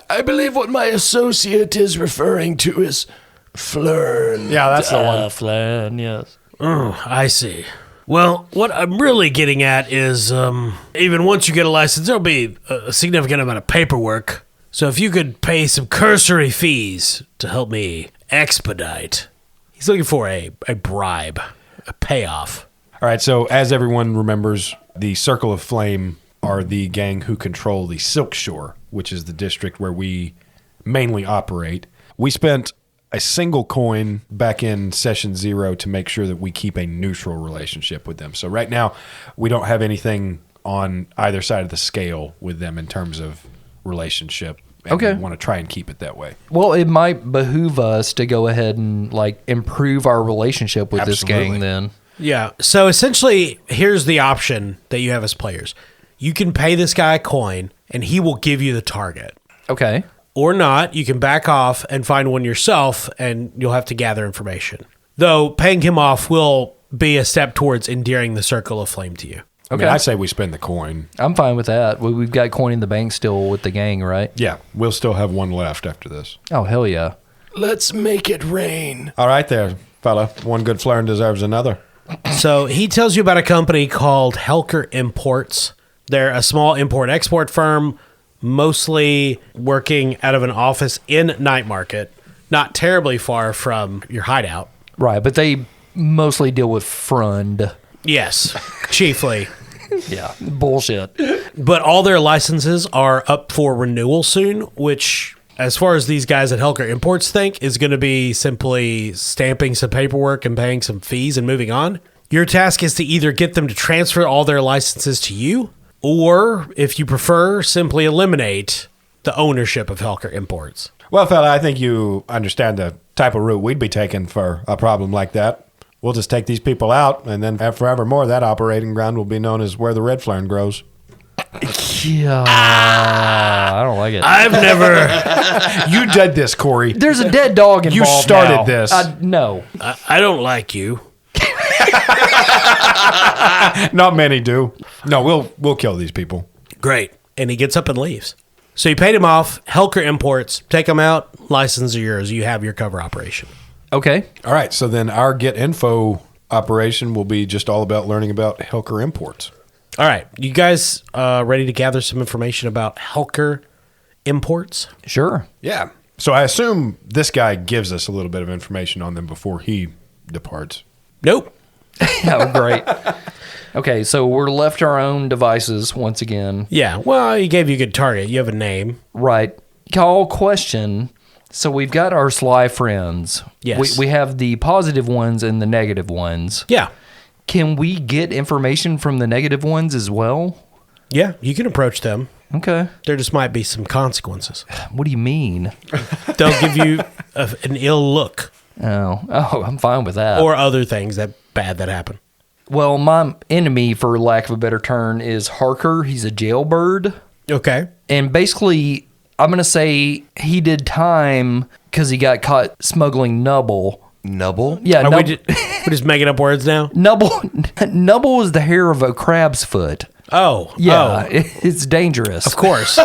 Speaker 2: I believe what my associate is referring to is Flern.
Speaker 4: Yeah, that's the one.
Speaker 3: Flan, yes.
Speaker 1: Oh, I see. Well, what I'm really getting at is, even once you get a license, there'll be a significant amount of paperwork. So if you could pay some cursory fees to help me expedite. He's looking for a bribe, a payoff.
Speaker 4: All right, so as everyone remembers, the Circle of Flame are the gang who control the Silk Shore, which is the district where we mainly operate. We spent a single coin back in session 0 to make sure that we keep a neutral relationship with them. So right now, we don't have anything on either side of the scale with them in terms of relationship. And
Speaker 3: Okay.
Speaker 4: we want to try and keep it that way.
Speaker 3: Well, it might behoove us to go ahead and like improve our relationship with this
Speaker 4: Absolutely.
Speaker 3: gang then.
Speaker 1: Yeah. So essentially, here's the option that you have as players. You can pay this guy a coin, and he will give you the target.
Speaker 3: Okay.
Speaker 1: Or not, you can back off and find one yourself, and you'll have to gather information. Though paying him off will be a step towards endearing the Circle of Flame to you.
Speaker 4: I mean, I say we spend the coin.
Speaker 3: I'm fine with that. We've got coin in the bank still with the gang, right?
Speaker 4: Yeah, we'll still have one left after this.
Speaker 3: Oh, hell yeah.
Speaker 2: Let's make it rain.
Speaker 4: All right there, fella. One good Flaren deserves another.
Speaker 1: So he tells you about a company called Helker Imports. They're a small import-export firm, mostly working out of an office in Night Market, not terribly far from your hideout.
Speaker 3: Right, but they mostly deal with frund.
Speaker 1: Yes, chiefly.
Speaker 3: Yeah, bullshit.
Speaker 1: But all their licenses are up for renewal soon, which, as far as these guys at Helker Imports think, is going to be simply stamping some paperwork and paying some fees and moving on. Your task is to either get them to transfer all their licenses to you, or, if you prefer, simply eliminate the ownership of Helker Imports.
Speaker 4: Well, fella, I think you understand the type of route we'd be taking for a problem like that. We'll just take these people out, and then forevermore, that operating ground will be known as where the red Flaren grows.
Speaker 3: Yeah. I don't like it.
Speaker 1: I've never...
Speaker 4: You did this, Corey.
Speaker 3: There's a dead dog involved.
Speaker 4: You started
Speaker 3: now.
Speaker 4: this.
Speaker 3: No.
Speaker 1: I don't like you.
Speaker 4: Not many do. No, we'll kill these people.
Speaker 1: Great. And he gets up and leaves. So you paid him off. Helker Imports. Take them out. License are yours. You have your cover operation.
Speaker 3: Okay.
Speaker 4: All right, so then our Get Info operation will be just all about learning about Helker Imports.
Speaker 1: All right. You guys ready to gather some information about Helker Imports?
Speaker 3: Sure.
Speaker 4: Yeah. So I assume this guy gives us a little bit of information on them before he departs.
Speaker 1: Nope.
Speaker 3: Oh, great. Okay, so we're left to our own devices once again.
Speaker 1: Yeah. Well, he gave you a good target. You have a name.
Speaker 3: Right. Call question. So we've got our sly friends.
Speaker 1: Yes.
Speaker 3: We have the positive ones and the negative ones.
Speaker 1: Yeah.
Speaker 3: Can we get information from the negative ones as well?
Speaker 1: Yeah. You can approach them.
Speaker 3: Okay.
Speaker 1: There just might be some consequences.
Speaker 3: What do you mean?
Speaker 1: They'll give you an ill look
Speaker 3: Oh, I'm fine with that.
Speaker 1: or other things that happen.
Speaker 3: Well, my enemy, for lack of a better term, is Harker. He's a jailbird.
Speaker 1: Okay.
Speaker 3: And basically, I'm going to say he did time because he got caught smuggling Nubble.
Speaker 2: Nubble?
Speaker 3: Yeah,
Speaker 1: We're just making up words now?
Speaker 3: Nubble is the hair of a crab's foot.
Speaker 1: Oh.
Speaker 3: Yeah,
Speaker 1: Oh,
Speaker 3: it's dangerous.
Speaker 1: of course.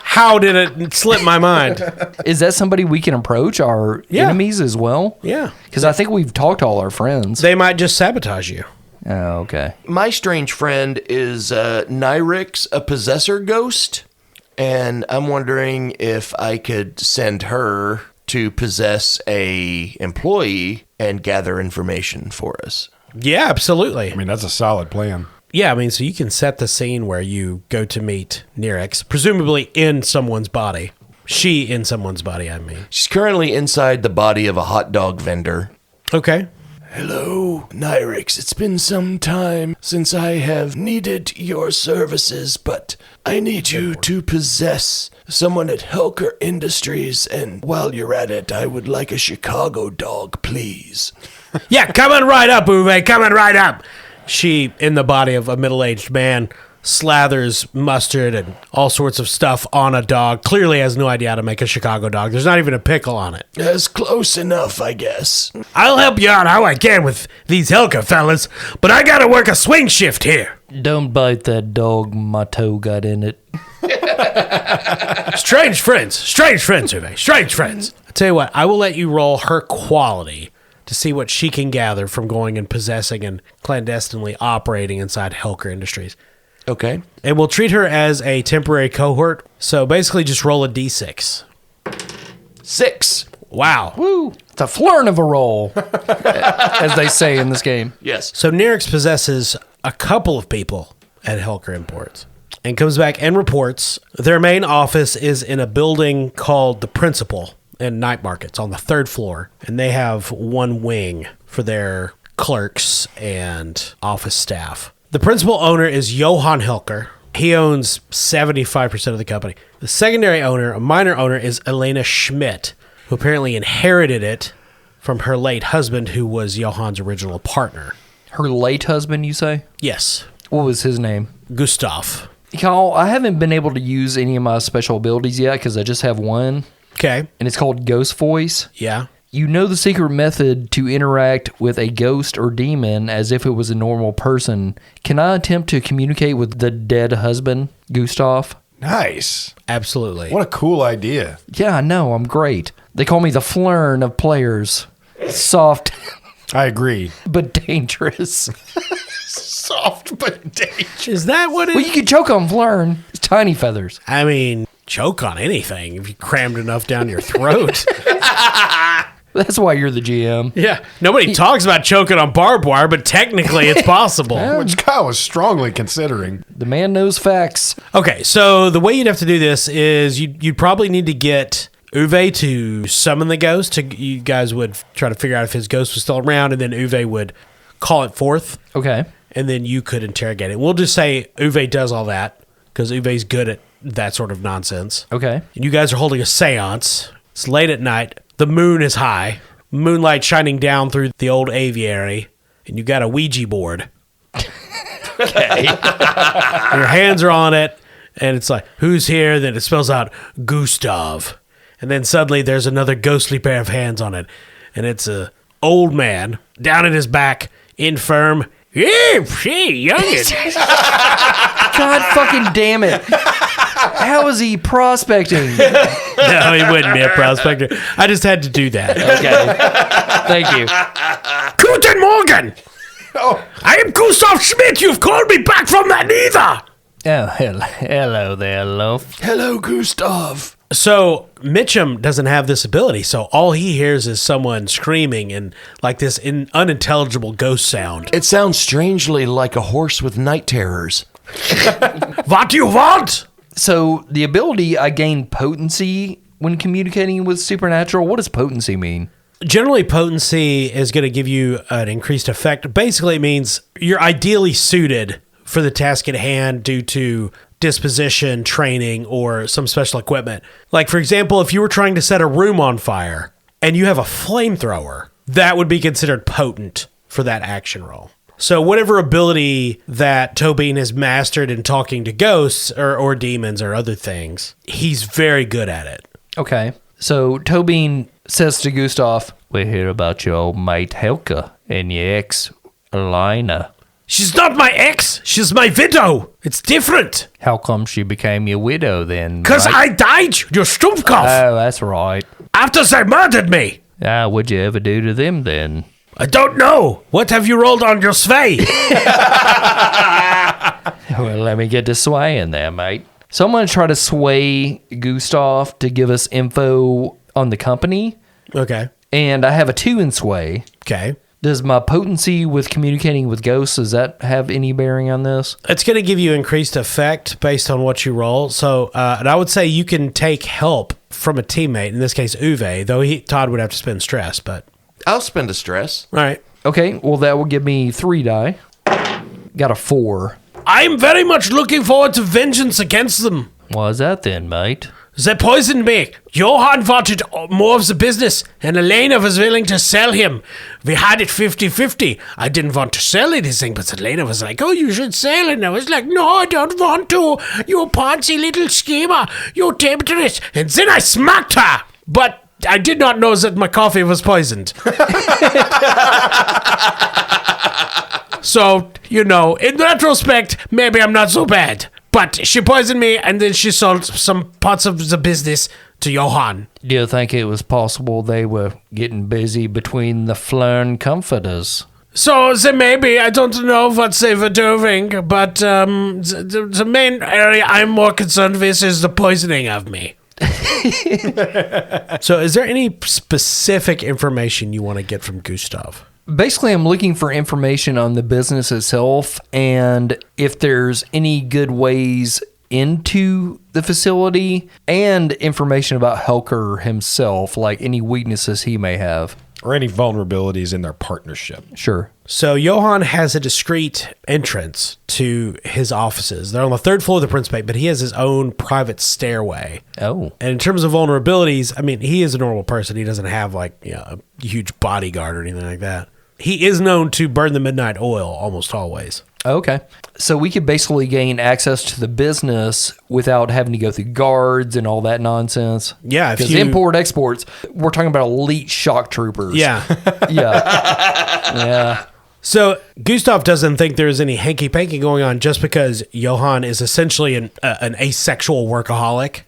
Speaker 1: How did it slip my mind?
Speaker 3: Is that somebody we can approach, our
Speaker 1: Yeah.
Speaker 3: enemies as well?
Speaker 1: Yeah.
Speaker 3: Because I think we've talked to all our friends.
Speaker 1: They might just sabotage you.
Speaker 3: Oh, okay.
Speaker 2: My strange friend is Nyrix, a possessor ghost, and I'm wondering if I could send her to possess a employee and gather information for us.
Speaker 1: Yeah, absolutely.
Speaker 4: I mean, that's a solid plan.
Speaker 1: Yeah, I mean, so you can set the scene where you go to meet Nyrix, presumably in someone's body. She in someone's body, I mean.
Speaker 2: She's currently inside the body of a hot dog vendor.
Speaker 1: Okay.
Speaker 2: Hello, Nyrix. It's been some time since I have needed your services, but I need you to possess someone at Helker Industries, and while you're at it, I would like a Chicago dog, please.
Speaker 1: Yeah, coming right up, Uwe, coming right up. She, in the body of a middle-aged man, slathers mustard and all sorts of stuff on a dog. Clearly has no idea how to make a Chicago dog. There's not even a pickle on it.
Speaker 2: That's close enough, I guess.
Speaker 1: I'll help you out how I can with these Helker fellas, but I gotta work a swing shift here.
Speaker 3: Don't bite that dog. My toe got in it.
Speaker 1: Strange friends, Uwe, strange friends. I tell you what, I will let you roll her quality to see what she can gather from going and possessing and clandestinely operating inside Helker Industries.
Speaker 2: Okay.
Speaker 1: And we'll treat her as a temporary cohort. So basically just roll a d6.
Speaker 2: 6.
Speaker 1: Wow.
Speaker 3: Woo! It's a flurn of a roll, as they say in this game.
Speaker 2: Yes.
Speaker 1: So Nyrix possesses a couple of people at Helker Imports and comes back and reports their main office is in a building called the Principal in Night Markets on the 3rd floor. And they have one wing for their clerks and office staff. The principal owner is Johann Helker. He owns 75% of the company. The secondary owner, a minor owner, is Elena Schmidt, who apparently inherited it from her late husband, who was Johann's original partner.
Speaker 3: Her late husband, you say?
Speaker 1: Yes,
Speaker 3: What was his name?
Speaker 1: Gustav.
Speaker 3: Y'all, I haven't been able to use any of my special abilities yet because I just have one,
Speaker 1: Okay.
Speaker 3: and it's called Ghost Voice.
Speaker 1: Yeah.
Speaker 3: You know the secret method to interact with a ghost or demon as if it was a normal person. Can I attempt to communicate with the dead husband, Gustav?
Speaker 4: Nice.
Speaker 1: Absolutely.
Speaker 4: What a cool idea.
Speaker 3: Yeah, I know. I'm great. They call me the Flurn of players. Soft
Speaker 4: I agree.
Speaker 3: but dangerous.
Speaker 4: Soft but dangerous.
Speaker 1: Is that what it
Speaker 3: Well, you can choke on Flurn. It's tiny feathers.
Speaker 1: I mean, choke on anything if you crammed enough down your throat.
Speaker 3: That's why you're the GM.
Speaker 1: Yeah. Nobody talks about choking on barbed wire, but technically it's possible.
Speaker 4: Which Kyle was strongly considering.
Speaker 3: The man knows facts.
Speaker 1: Okay, so the way you'd have to do this is you'd probably need to get Uwe to summon the ghost. You guys would try to figure out if his ghost was still around, and then Uwe would call it forth,
Speaker 3: Okay.
Speaker 1: and then you could interrogate it. We'll just say Uwe does all that, because Uwe's good at that sort of nonsense.
Speaker 3: Okay.
Speaker 1: And you guys are holding a seance. It's late at night. The moon is high. Moonlight shining down through the old aviary. And you got a Ouija board.
Speaker 3: Okay.
Speaker 1: Your hands are on it. And it's like, who's here? Then it spells out Gustav. And then suddenly there's another ghostly pair of hands on it. And it's a old man, down at his back, infirm. Yeah, she, youngin.
Speaker 3: God fucking damn it. How is he prospecting?
Speaker 1: No, he wouldn't be a prospector. I just had to do that.
Speaker 3: Okay. Thank you.
Speaker 1: Guten Morgen! Oh, I am Gustav Schmidt. You've called me back from that neither.
Speaker 3: Oh, hello there, Loaf.
Speaker 2: Hello, Gustav.
Speaker 1: So Mitchum doesn't have this ability, so all he hears is someone screaming and like this unintelligible ghost sound.
Speaker 2: It sounds strangely like a horse with night terrors.
Speaker 1: What do you want?
Speaker 3: So the ability, I gain potency when communicating with supernatural. What does potency mean?
Speaker 1: Generally, potency is going to give you an increased effect. Basically, it means you're ideally suited for the task at hand due to disposition, training, or some special equipment. Like, for example, if you were trying to set a room on fire and you have a flamethrower, that would be considered potent for that action roll. So whatever ability that Toebean has mastered in talking to ghosts or demons or other things, he's very good at it.
Speaker 3: Okay. So Toebean says to Gustav, "We hear about your old mate Helka and your ex, Elena.
Speaker 1: She's not my ex. She's my widow. It's different.
Speaker 3: How come she became your widow then?"
Speaker 1: Because
Speaker 3: right?
Speaker 1: I died, you Stumpkopf,
Speaker 3: Oh, that's right.
Speaker 1: after they murdered me.
Speaker 3: What'd you ever do to them then?
Speaker 1: I don't know. What have you rolled on your sway?
Speaker 3: Well, let me get to swaying there, mate. So I'm going to try to sway Gustav to give us info on the company.
Speaker 1: Okay.
Speaker 3: And I have a 2 in sway.
Speaker 1: Okay.
Speaker 3: Does my potency with communicating with ghosts, does that have any bearing on this?
Speaker 1: It's going to give you increased effect based on what you roll. So, and I would say you can take help from a teammate, in this case Uwe, though Todd would have to spend stress, but...
Speaker 2: I'll spend a stress.
Speaker 1: All right.
Speaker 3: Okay, well, that will give me 3 die. Got a 4.
Speaker 1: I'm very much looking forward to vengeance against them.
Speaker 3: Why's that then, mate?
Speaker 1: They poisoned me. Johann wanted more of the business, and Elena was willing to sell him. We had it 50-50. I didn't want to sell anything, but Elena was like, oh, you should sell. And I was like, no, I don't want to. You poncy little schemer. You temptress. And then I smacked her. But I did not know that my coffee was poisoned. So, in retrospect, maybe I'm not so bad. But she poisoned me, and then she sold some parts of the business to Johann.
Speaker 3: Do you think it was possible they were getting busy between the Flern comforters?
Speaker 1: So, maybe, I don't know what they were doing, but the main area I'm more concerned with is the poisoning of me. So, is there any specific information you want to get from Gustav?
Speaker 3: Basically, I'm looking for information on the business itself and if there's any good ways into the facility and information about Helker himself, like any weaknesses he may have.
Speaker 4: Or any vulnerabilities in their partnership.
Speaker 3: Sure.
Speaker 1: So Johann has a discreet entrance to his offices. They're on the 3rd floor of the Principate, but he has his own private stairway.
Speaker 3: Oh.
Speaker 1: And in terms of vulnerabilities, I mean, he is a normal person. He doesn't have a huge bodyguard or anything like that. He is known to burn the midnight oil almost always.
Speaker 3: Okay. So we could basically gain access to the business without having to go through guards and all that nonsense.
Speaker 1: Yeah.
Speaker 3: Because import-exports, we're talking about elite shock troopers.
Speaker 1: Yeah.
Speaker 3: Yeah.
Speaker 1: So Gustav doesn't think there's any hanky-panky going on just because Johann is essentially an asexual workaholic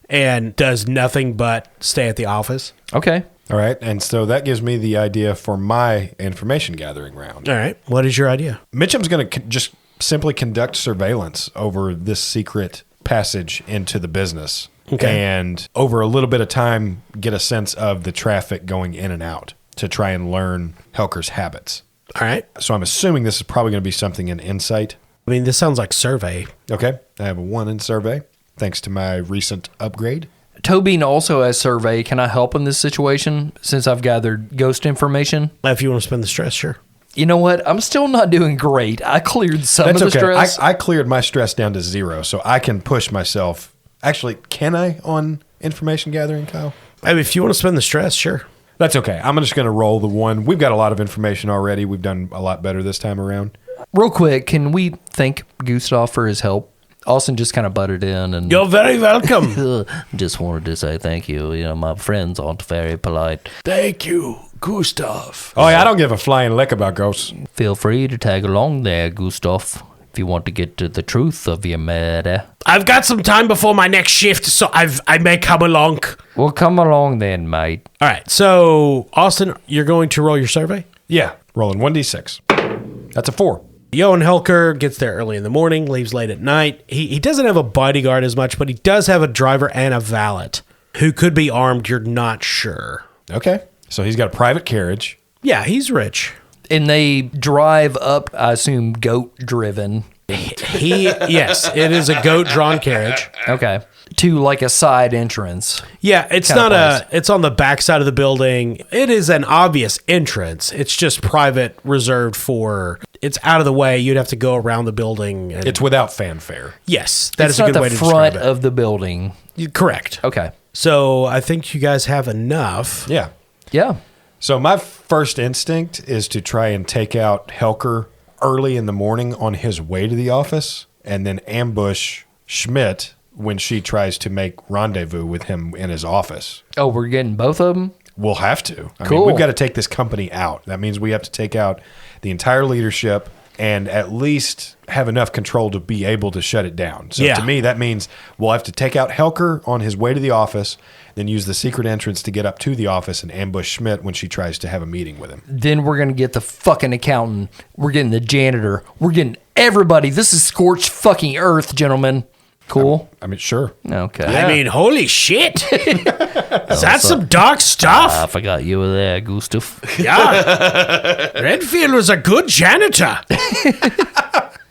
Speaker 1: and does nothing but stay at the office.
Speaker 3: Okay.
Speaker 4: All right. And so that gives me the idea for my information gathering round.
Speaker 1: All right. What is your idea?
Speaker 4: Mitchum's going to just simply conduct surveillance over this secret passage into the business.
Speaker 1: Okay.
Speaker 4: And over a little bit of time, get a sense of the traffic going in and out to try and learn Helker's habits.
Speaker 1: All right.
Speaker 4: So I'm assuming this is probably going to be something in insight.
Speaker 1: I mean, this sounds like survey.
Speaker 4: Okay. I have a 1 in survey, thanks to my recent upgrade.
Speaker 3: Toebean also has survey. Can I help in this situation since I've gathered ghost information?
Speaker 1: If you want to spend the stress, sure.
Speaker 3: You know what? I'm still not doing great. I cleared some of the stress.
Speaker 4: I cleared my stress down to 0, so I can push myself. Actually, can I on information gathering, Kyle?
Speaker 1: I mean, if you want to spend the stress, sure.
Speaker 4: That's okay. I'm just going to roll the 1. We've got a lot of information already. We've done a lot better this time around.
Speaker 3: Real quick, can we thank Gustav for his help? Austin just kind of butted in and...
Speaker 1: You're very welcome.
Speaker 3: Just wanted to say thank you. My friends aren't very polite.
Speaker 1: Thank you, Gustav.
Speaker 4: Oh, yeah, I don't give a flying lick about ghosts.
Speaker 3: Feel free to tag along there, Gustav, if you want to get to the truth of your matter.
Speaker 1: I've got some time before my next shift, so I may come along.
Speaker 3: Well, come along then, mate.
Speaker 1: All right, so, Austin, you're going to roll your survey?
Speaker 4: Yeah, rolling 1d6. That's a 4.
Speaker 1: Johann Helker gets there early in the morning, leaves late at night. He doesn't have a bodyguard as much, but he does have a driver and a valet who could be armed. You're not sure.
Speaker 4: Okay. So he's got a private carriage.
Speaker 1: Yeah, he's rich.
Speaker 3: And they drive up, I assume, goat-driven.
Speaker 1: Yes, it is a goat-drawn carriage.
Speaker 3: Okay. To like a side entrance.
Speaker 1: Yeah, it's
Speaker 3: kind of
Speaker 1: not it's on the back side of the building. It is an obvious entrance. It's just private, reserved for, it's out of the way. You'd have to go around the building. And,
Speaker 4: It's without fanfare.
Speaker 1: yes, that
Speaker 3: It's
Speaker 1: is a
Speaker 3: not
Speaker 1: good way
Speaker 3: the
Speaker 1: to describe
Speaker 3: front
Speaker 1: it.
Speaker 3: of the building.
Speaker 1: Correct.
Speaker 3: Okay.
Speaker 1: So I think you guys have enough.
Speaker 4: Yeah.
Speaker 3: Yeah.
Speaker 4: So my first instinct is to try and take out Helker early in the morning on his way to the office and then ambush Schmidt when she tries to make rendezvous with him in his office.
Speaker 3: Oh, we're getting both of them?
Speaker 4: We'll have to. I
Speaker 3: Cool.
Speaker 4: mean, we've got to take this company out. That means we have to take out the entire leadership and at least have enough control to be able to shut it down. So
Speaker 1: Yeah.
Speaker 4: to me, that means we'll have to take out Helker on his way to the office, then use the secret entrance to get up to the office and ambush Schmidt when she tries to have a meeting with him.
Speaker 3: Then we're going to get the fucking accountant. We're getting the janitor. We're getting everybody. This is scorched fucking earth, gentlemen. Cool?
Speaker 4: I mean, sure.
Speaker 3: Okay.
Speaker 1: I mean, holy shit. That's some dark stuff.
Speaker 3: I forgot you were there, Gustav.
Speaker 1: Yeah. Redfield was a good janitor.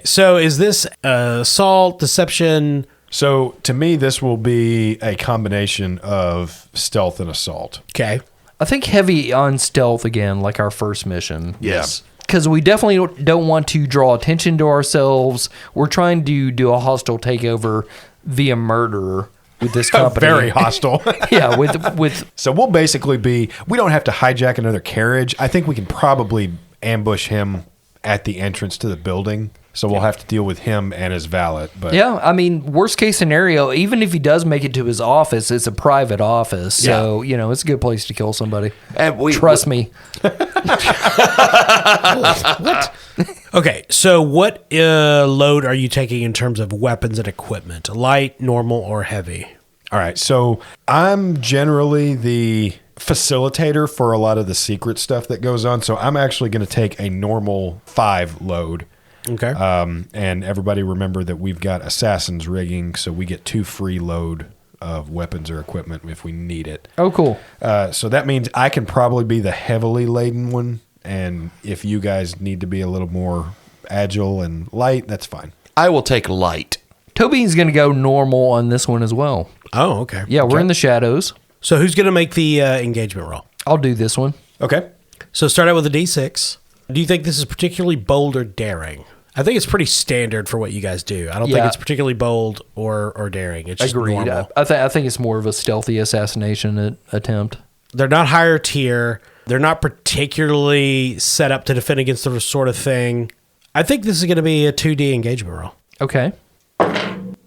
Speaker 1: So is this assault, deception?
Speaker 4: So to me, this will be a combination of stealth and assault.
Speaker 1: Okay.
Speaker 3: I think heavy on stealth again, like our first mission.
Speaker 2: Yes.
Speaker 3: Because we definitely don't want to draw attention to ourselves. We're trying to do a hostile takeover via murder with this company.
Speaker 4: Very hostile.
Speaker 3: Yeah, with
Speaker 4: So we'll basically we don't have to hijack another carriage. I think we can probably ambush him at the entrance to the building. So we'll have to deal with him and his valet. But
Speaker 3: yeah, I mean, worst case scenario, even if he does make it to his office, it's a private office. So, it's a good place to kill somebody.
Speaker 2: And
Speaker 3: Trust me.
Speaker 1: What? Okay, so what load are you taking in terms of weapons and equipment? Light, normal, or heavy?
Speaker 4: all right, so I'm generally the facilitator for a lot of the secret stuff that goes on. So I'm actually going to take a normal 5 load.
Speaker 1: Okay.
Speaker 4: And everybody remember that we've got assassin's rigging, so we get 2 free load of weapons or equipment if we need it.
Speaker 3: Oh, cool.
Speaker 4: So that means I can probably be the heavily laden one, and if you guys need to be a little more agile and light, that's fine.
Speaker 2: I will take light.
Speaker 3: Toebean's going to go normal on this one as well.
Speaker 1: Oh, okay.
Speaker 3: Yeah, we're in the shadows.
Speaker 1: So who's going to make the engagement roll?
Speaker 3: I'll do this one.
Speaker 4: Okay.
Speaker 1: So start out with a D6. Do you think this is particularly bold or daring? I think it's pretty standard for what you guys do. I don't think it's particularly bold or daring. It's just
Speaker 3: Agreed.
Speaker 1: normal.
Speaker 3: I think it's more of a stealthy assassination attempt.
Speaker 1: They're not higher tier. They're not particularly set up to defend against the sort of thing. I think this is going to be a 2D engagement roll.
Speaker 3: Okay.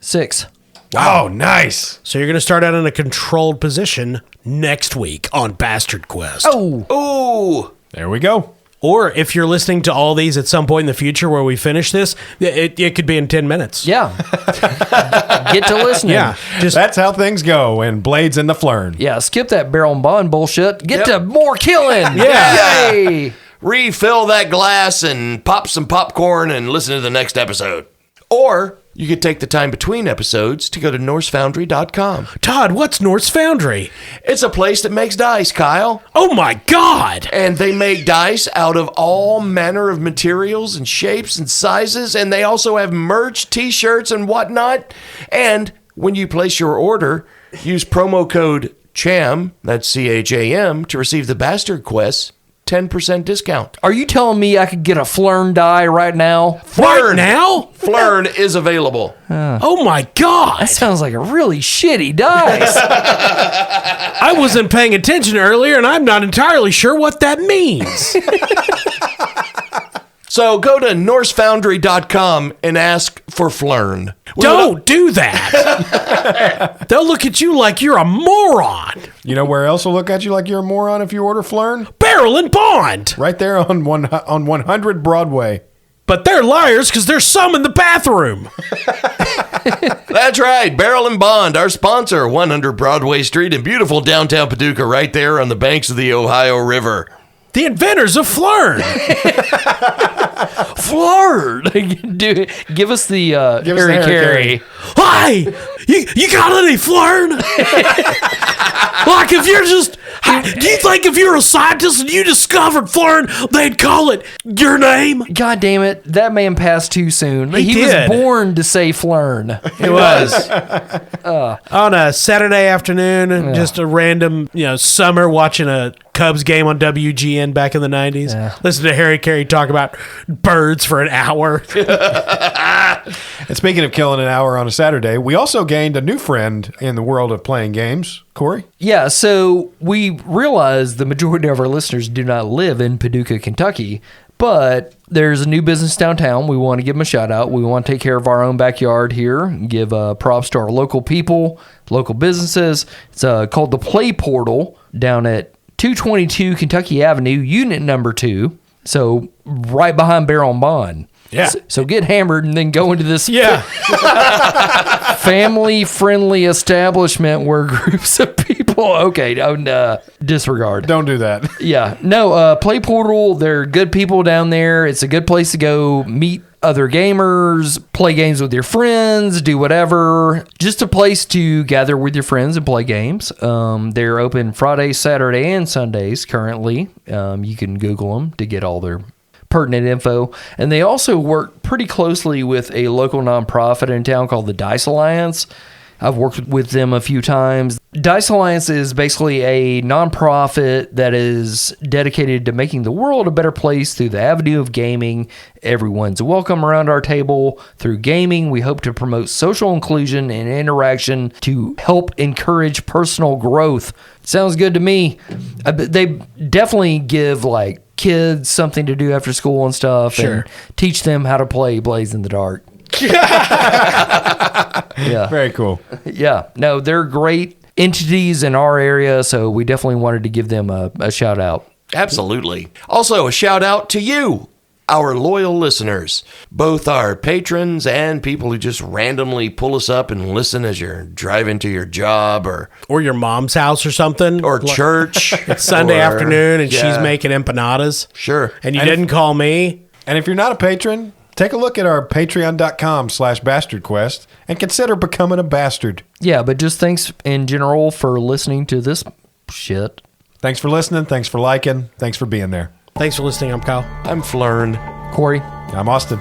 Speaker 3: 6.
Speaker 4: Wow, nice.
Speaker 1: So you're going to start out in a controlled position next week on Bastard Quest.
Speaker 3: Oh.
Speaker 2: Ooh.
Speaker 4: There we go.
Speaker 1: Or if you're listening to all these at some point in the future where we finish this, it could be in 10 minutes.
Speaker 3: Yeah. Get to listening.
Speaker 1: Yeah. Just
Speaker 4: That's how things go when Blades in the Flern.
Speaker 3: Yeah, skip that barrel and bond bullshit. Get to more killing.
Speaker 1: Yeah.
Speaker 3: Yay.
Speaker 2: Refill that glass and pop some popcorn and listen to the next episode. Or you could take the time between episodes to go to NorseFoundry.com.
Speaker 1: Todd, what's Norse Foundry?
Speaker 2: It's a place that makes dice, Kyle.
Speaker 1: Oh my God.
Speaker 2: And they make dice out of all manner of materials and shapes and sizes. And they also have merch, t-shirts, and whatnot. And when you place your order, use promo code CHAM, that's C-H-A-M, to receive the Bastard Quest 10% discount.
Speaker 3: Are you telling me I could get a Flern die right now?
Speaker 1: Right now?
Speaker 2: Flern is available.
Speaker 1: Oh my God.
Speaker 3: That sounds like a really shitty dice.
Speaker 1: I wasn't paying attention earlier, and I'm not entirely sure what that means.
Speaker 2: So go to NorseFoundry.com and ask for Flern.
Speaker 1: Don't do that. They'll look at you like you're a moron.
Speaker 4: You know where else will look at you like you're a moron if you order Flern?
Speaker 1: Barrel and Bond.
Speaker 4: Right there on 100 Broadway.
Speaker 1: But they're liars because there's some in the bathroom.
Speaker 2: That's right. Barrel and Bond, our sponsor, 100 Broadway Street in beautiful downtown Paducah, right there on the banks of the Ohio River.
Speaker 1: The inventors of Flern.
Speaker 3: Flern. Give us the Harry Carey.
Speaker 1: Hi, you got any Flern? Like if you're just, do you think if you're a scientist and you discovered Flern, they'd call it your name?
Speaker 3: God damn it. That man passed too soon. He was
Speaker 1: did.
Speaker 3: born to say Flern.
Speaker 1: It was on a Saturday afternoon, just a random, summer watching a Cubs game on WGN back in the 90s.
Speaker 3: Yeah.
Speaker 1: Listen to Harry Carey talk about birds for an hour.
Speaker 4: And speaking of killing an hour on a Saturday, we also gained a new friend in the world of playing games. Corey?
Speaker 3: Yeah, so we realize the majority of our listeners do not live in Paducah, Kentucky, but there's a new business downtown. We want to give them a shout out. We want to take care of our own backyard here and give props to our local people, local businesses. It's called the Play Portal down at 222 Kentucky Avenue, unit number 2. So right behind Barrel and Bond.
Speaker 4: Yeah.
Speaker 3: So get hammered and then go into this
Speaker 1: Yeah.
Speaker 3: family-friendly establishment where groups of people, disregard.
Speaker 4: Don't do that.
Speaker 3: Yeah. No, Play Portal, they're good people down there. It's a good place to go meet other gamers, play games with your friends, do whatever. Just a place to gather with your friends and play games. They're open Friday, Saturday, and Sundays currently. You can Google them to get all their pertinent info. And they also work pretty closely with a local nonprofit in town called the Dice Alliance. I've worked with them a few times. Dice Alliance is basically a nonprofit that is dedicated to making the world a better place through the avenue of gaming. Everyone's welcome around our table. Through gaming, we hope to promote social inclusion and interaction to help encourage personal growth. Sounds good to me. They definitely give like kids something to do after school and stuff,
Speaker 1: Sure.
Speaker 3: and teach them how to play Blades in the Dark. Yeah.
Speaker 4: Very cool.
Speaker 3: Yeah. No, they're great entities in our area, so we definitely wanted to give them a shout out.
Speaker 2: Absolutely. Also, a shout out to you, our loyal listeners, both our patrons and people who just randomly pull us up and listen as you're driving to your job or
Speaker 1: Or your mom's house or something.
Speaker 2: church.
Speaker 1: It's Sunday
Speaker 2: or-
Speaker 1: afternoon and
Speaker 2: yeah,
Speaker 1: she's making empanadas.
Speaker 2: Sure.
Speaker 1: And you didn't call me.
Speaker 4: And if you're not a patron, take a look at our patreon.com/bastardquest and consider becoming a bastard.
Speaker 3: Yeah, but just thanks in general for listening to this shit.
Speaker 4: Thanks for listening. Thanks for liking. Thanks for being there.
Speaker 1: Thanks for listening. I'm Kyle.
Speaker 2: I'm Flern.
Speaker 3: Corey.
Speaker 4: I'm Austin.